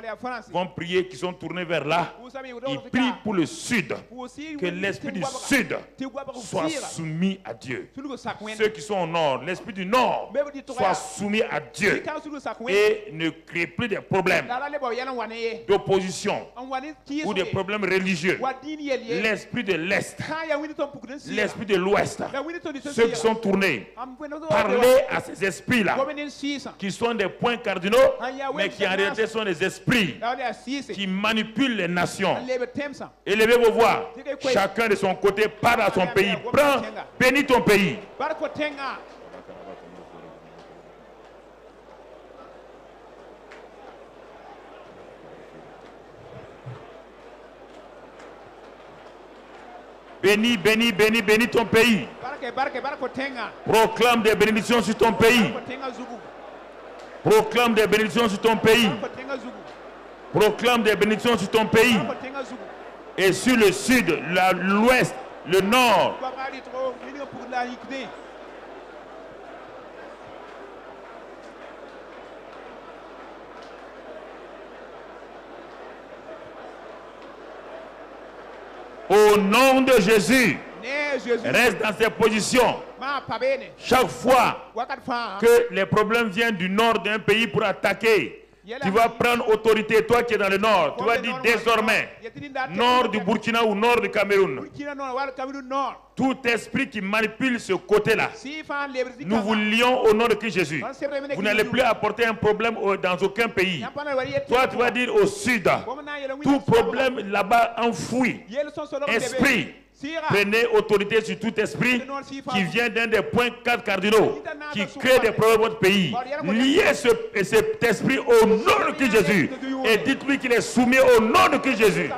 vont prier, qui sont tournés vers là. Ils prient pour le sud, que l'esprit du sud soit soumis à Dieu. Ceux qui sont au nord, l'esprit du nord soit soumis à Dieu et ne crée plus de problèmes d'opposition ou des problèmes religieux. L'esprit de l'Est, l'esprit de l'Ouest, ceux qui sont tournés, parlez à ces esprits-là, qui sont des points cardinaux, mais qui en réalité sont des esprits qui manipulent les nations. Élevez vos voix, chacun de son côté, parle à son pays, prends, bénis ton pays. Bénis, bénis, bénis, bénis ton pays. Proclame des bénédictions sur ton pays. Proclame des bénédictions sur ton pays. Proclame des bénédictions sur ton pays. Et sur le sud, l'ouest, le nord. Au nom de Jésus, reste dans ces positions. Chaque fois que les problèmes viennent du nord d'un pays pour attaquer, tu vas prendre autorité, toi qui es dans le nord. Tu vas dire désormais, nord du Burkina ou nord du Cameroun, tout esprit qui manipule ce côté-là, nous vous lions au nom de Christ Jésus. Vous n'allez plus apporter un problème dans aucun pays. Toi, tu vas dire au sud, tout problème là-bas enfoui, esprit, prenez autorité sur tout esprit qui vient d'un des points 4 cardinaux, qui crée des problèmes dans votre pays. Liez cet esprit au nom de Christ Jésus et dites-lui qu'il est soumis au nom de Christ Jésus.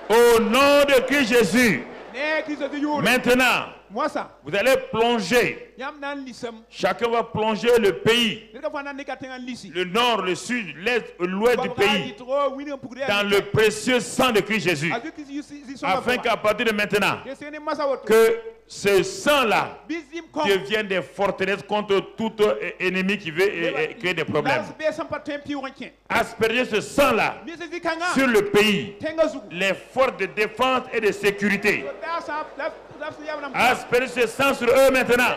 Au nom de Christ Jésus. Maintenant, vous allez plonger. Chacun va plonger le pays. Le nord, le sud, l'est, l'ouest du pays. Dans le précieux sang de Christ Jésus. Afin qu'à partir de maintenant, que ce sang-là devienne des forteresses contre tout ennemi qui veut créer des problèmes. Asperger ce sang-là sur le pays, les forces de défense et de sécurité. Asperger ce sang sur eux maintenant.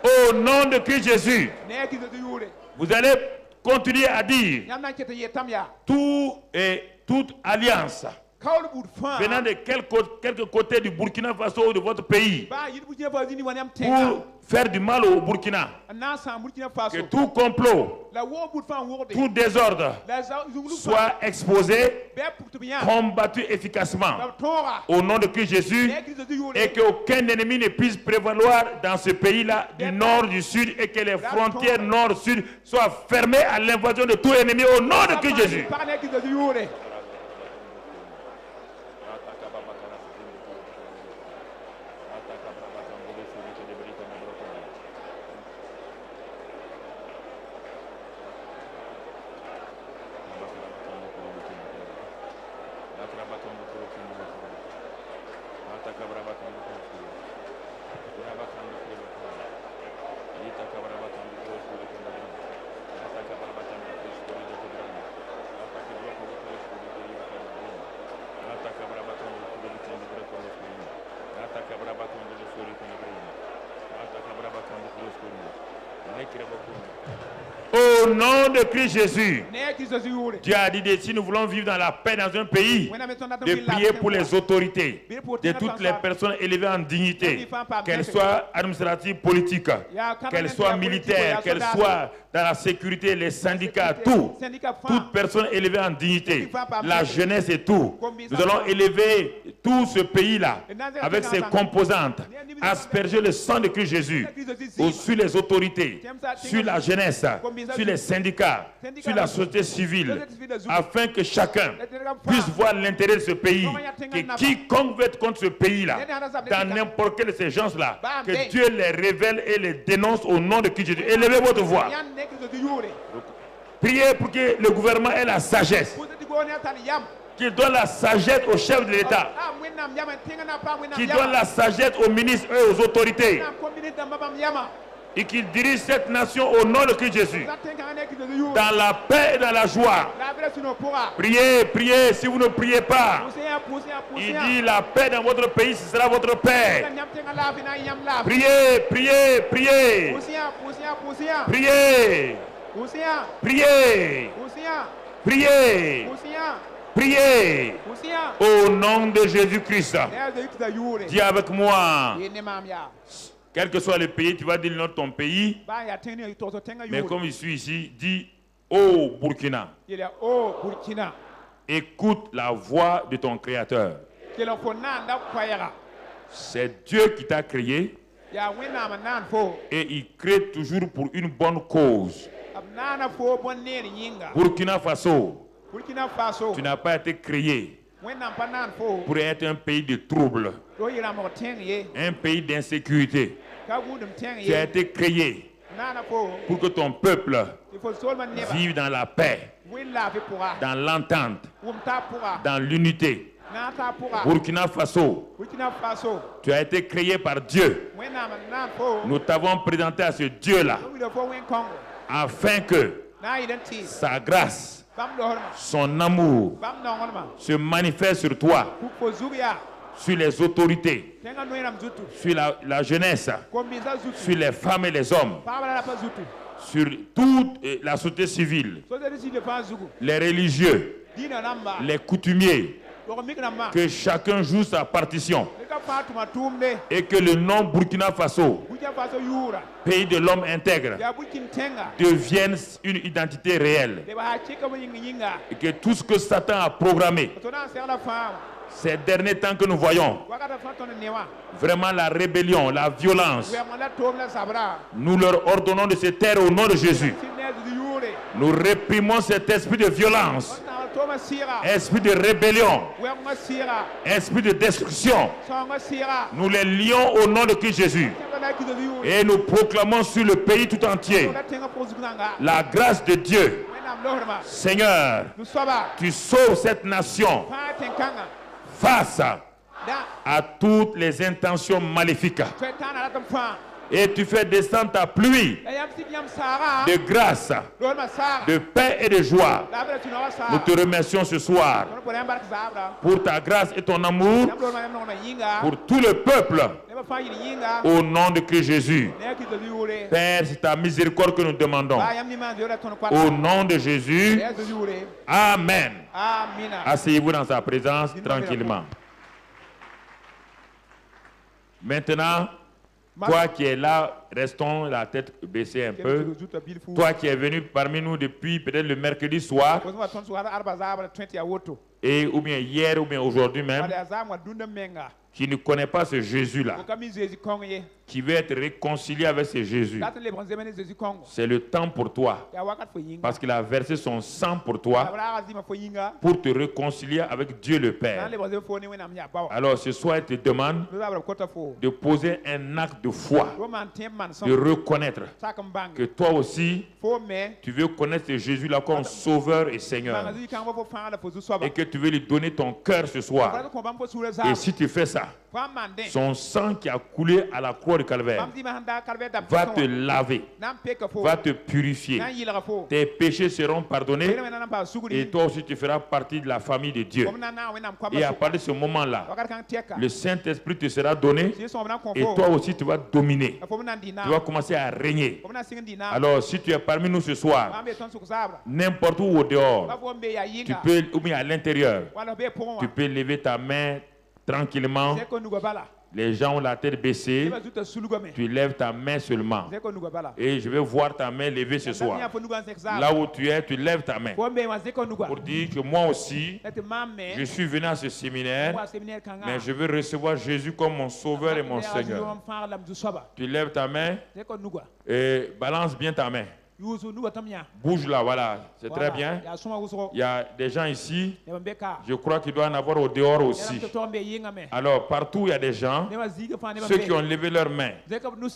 Au nom de Christ Jésus, vous allez continuer à dire toute alliance venant de quelque côté du Burkina Faso ou de votre pays pour faire du mal au Burkina, que tout complot, tout désordre soit exposé, combattu efficacement au nom de Christ Jésus, et qu'aucun ennemi ne puisse prévaloir dans ce pays-là du nord, du sud, et que les frontières nord-sud soient fermées à l'invasion de tout ennemi au nom de Christ Jésus. Au nom de Christ Jésus, Dieu a dit que si nous voulons vivre dans la paix dans un pays, de prier pour les autorités, de toutes les personnes élevées en dignité, qu'elles soient administratives, politiques, qu'elles soient militaires, qu'elles soient dans la sécurité, les syndicats, toute personne élevée en dignité, la jeunesse et tout. Nous allons élever tout ce pays-là avec ses composantes, asperger le sang de Christ Jésus sur les autorités, sur la jeunesse, sur les syndicats, sur la société civile, afin que chacun puisse voir l'intérêt de ce pays, que quiconque veut être contre ce pays-là, dans n'importe quel de ces gens-là, que Dieu les révèle et les dénonce au nom de Christ Jésus. Élevez votre voix. Priez pour que le gouvernement ait la sagesse, qu'il donne la sagesse au chef de l'État, qu'il donne la sagesse aux ministres et aux autorités, et qu'il dirige cette nation au nom de Christ Jésus, dans la paix et dans la joie. Priez, priez. Si vous ne priez pas, il dit la paix dans votre pays, ce sera votre paix. Priez, priez, priez. Priez. Priez. Priez. Priez. Au nom de Jésus-Christ. Dis avec moi. Quel que soit le pays, tu vas dire le nom de ton pays. Mais comme je suis ici, dis ô Burkina. Écoute la voix de ton Créateur. C'est Dieu qui t'a créé. Et il crée toujours pour une bonne cause. Burkina Faso, tu n'as pas été créé pour être un pays de trouble, un pays d'insécurité. Tu as été créé pour que ton peuple vive dans la paix, dans l'entente, dans l'unité. Burkina Faso, tu as été créé par Dieu. Nous t'avons présenté à ce Dieu-là afin que sa grâce, son amour se manifeste sur toi, sur les autorités, sur la jeunesse, sur les femmes et les hommes, sur toute la société civile, les religieux, les coutumiers, que chacun joue sa partition et que le nom Burkina Faso, pays de l'homme intègre, devienne une identité réelle, et que tout ce que Satan a programmé ces derniers temps que nous voyons, vraiment la rébellion, la violence, nous leur ordonnons de se taire au nom de Jésus. Nous réprimons cet esprit de violence, esprit de rébellion, esprit de destruction. Nous les lions au nom de Christ Jésus et nous proclamons sur le pays tout entier la grâce de Dieu. Seigneur, tu sauves cette nation face à toutes les intentions maléfiques. Et tu fais descendre ta pluie de grâce, de paix et de joie. Nous te remercions ce soir pour ta grâce et ton amour pour tout le peuple. Au nom de Christ Jésus. Père, c'est ta miséricorde que nous demandons. Au nom de Jésus. Amen. Asseyez-vous dans sa présence tranquillement. Maintenant, toi qui es là, restons la tête baissée un peu. Toi qui es venu parmi nous depuis peut-être le mercredi soir, et ou bien hier ou bien aujourd'hui même, qui ne connaît pas ce Jésus-là, qui veut être réconcilié avec ce Jésus, c'est le temps pour toi, parce qu'il a versé son sang pour toi, pour te réconcilier avec Dieu le Père. Alors ce soir, il te demande de poser un acte de foi, de reconnaître que toi aussi, tu veux connaître ce Jésus-là comme Sauveur et Seigneur, et que tu veux lui donner ton cœur ce soir. Et si tu fais ça, son sang qui a coulé à la croix de Calvaire va te laver, va te purifier. Tes péchés seront pardonnés et toi aussi tu feras partie de la famille de Dieu. Et à partir de ce moment-là, le Saint-Esprit te sera donné et toi aussi tu vas dominer. Tu vas commencer à régner. Alors si tu es parmi nous ce soir, n'importe où au dehors, tu peux, ou bien à l'intérieur, tu peux lever ta main tranquillement. Les gens ont la tête baissée. Tu lèves ta main seulement. Et je vais voir ta main levée ce soir. Là où tu es, tu lèves ta main pour dire que moi aussi, je suis venu à ce séminaire, mais je veux recevoir Jésus comme mon Sauveur et mon Seigneur. Tu lèves ta main et balance bien ta main. Bouge là, voilà, c'est très bien. Il y a des gens ici, je crois qu'il doit en avoir au dehors aussi. Alors, partout il y a des gens, ceux qui ont levé leurs mains,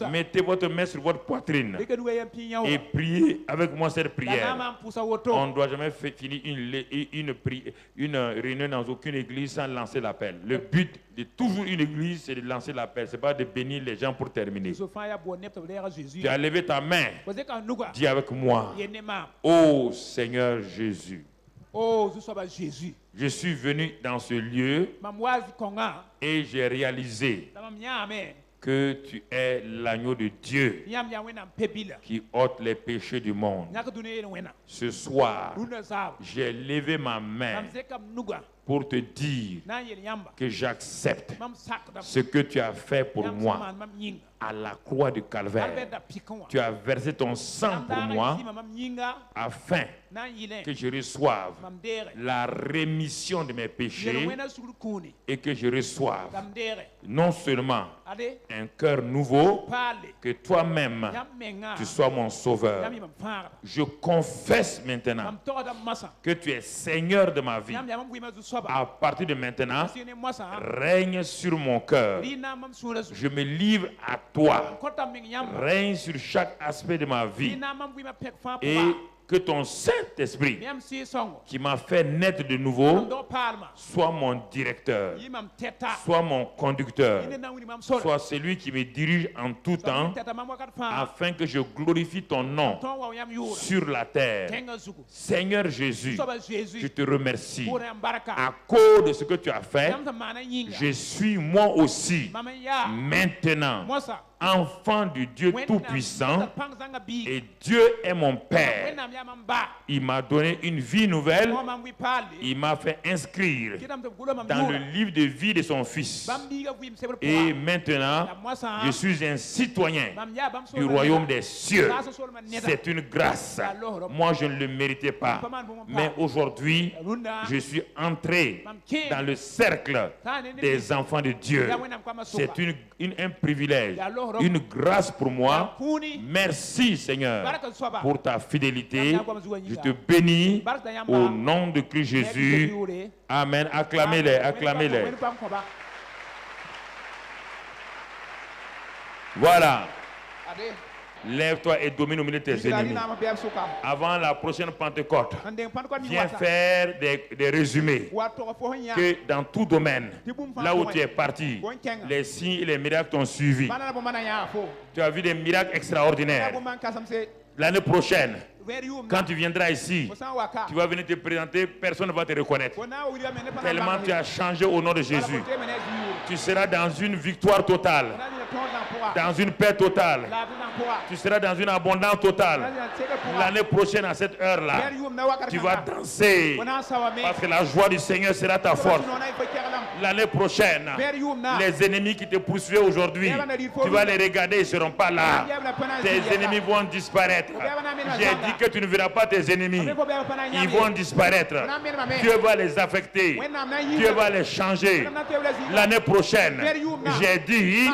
mettez votre main sur votre poitrine et priez avec moi cette prière. On ne doit jamais finir une réunion dans aucune église sans lancer l'appel. Le but de toujours une église, c'est de lancer l'appel. Ce n'est pas de bénir les gens pour terminer. Tu as levé ta main. Dis avec moi, ô Seigneur Jésus, je suis venu dans ce lieu et j'ai réalisé que tu es l'agneau de Dieu qui ôte les péchés du monde. Ce soir, j'ai levé ma main pour te dire que j'accepte ce que tu as fait pour moi à la croix du Calvaire. Tu as versé ton sang pour moi afin que je reçoive la rémission de mes péchés et que je reçoive non seulement un cœur nouveau, que toi-même tu sois mon sauveur. Je confesse maintenant que tu es Seigneur de ma vie. À partir de maintenant, règne sur mon cœur. Je me livre à toi. Règne sur chaque aspect de ma vie. Et que ton Saint-Esprit, qui m'a fait naître de nouveau, soit mon directeur, soit mon conducteur, soit celui qui me dirige en tout temps, afin que je glorifie ton nom sur la terre. Seigneur Jésus, je te remercie. À cause de ce que tu as fait, je suis moi aussi maintenant enfant du Dieu Tout-Puissant, et Dieu est mon Père. Il m'a donné une vie nouvelle. Il m'a fait inscrire dans le livre de vie de son Fils. Et maintenant, je suis un citoyen du royaume des cieux. C'est une grâce. Moi, je ne le méritais pas. Mais aujourd'hui, je suis entré dans le cercle des enfants de Dieu. C'est un privilège, une grâce pour moi. Merci Seigneur pour ta fidélité. Je te bénis au nom de Christ Jésus. Amen. Acclamez-les, acclamez-les. Voilà. Lève-toi et domine au milieu de tes ennemis. Avant la prochaine Pentecôte, viens faire des résumés. Que dans tout domaine, là où tu es parti, les signes et les miracles t'ont suivi. Tu as vu des miracles extraordinaires. L'année prochaine, quand tu viendras ici, tu vas venir te présenter, personne ne va te reconnaître. Tellement tu as changé au nom de Jésus. Tu seras dans une victoire totale, dans une paix totale. Tu seras dans une abondance totale. L'année prochaine, à cette heure-là, tu vas danser parce que la joie du Seigneur sera ta force. L'année prochaine, les ennemis qui te poursuivent aujourd'hui, tu vas les regarder, ils ne seront pas là. Tes ennemis vont disparaître. J'ai dit que tu ne verras pas tes ennemis. Ils vont disparaître. Dieu va les affecter. Dieu va les changer. L'année prochaine, j'ai dit,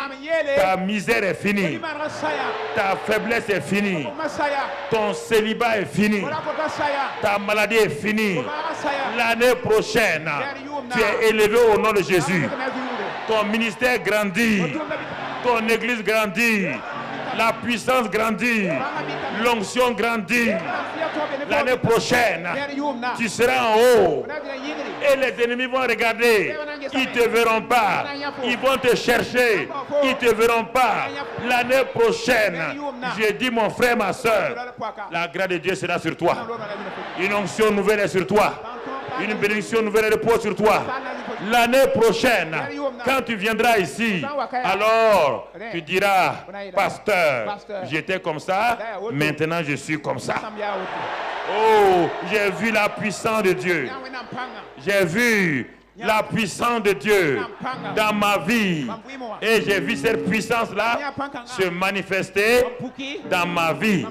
ta misère est finie. Ta faiblesse est finie. Ton célibat est fini. Ta maladie est finie. L'année prochaine, tu es élevé au nom de Jésus. Ton ministère grandit. Ton église grandit. La puissance grandit. L'onction grandit. L'année prochaine, tu seras en haut. Et les ennemis vont regarder. Ils ne te verront pas. Ils vont te chercher. Ils ne te verront pas. L'année prochaine, j'ai dit mon frère, ma soeur, la grâce de Dieu sera sur toi. Une onction nouvelle est sur toi. Une bénédiction nouvelle repose sur toi. L'année prochaine, quand tu viendras ici, alors tu diras, pasteur, j'étais comme ça, maintenant je suis comme ça. Oh, j'ai vu la puissance de Dieu. J'ai vu la puissance de Dieu dans ma vie. Et j'ai vu cette puissance-là se manifester dans ma vie.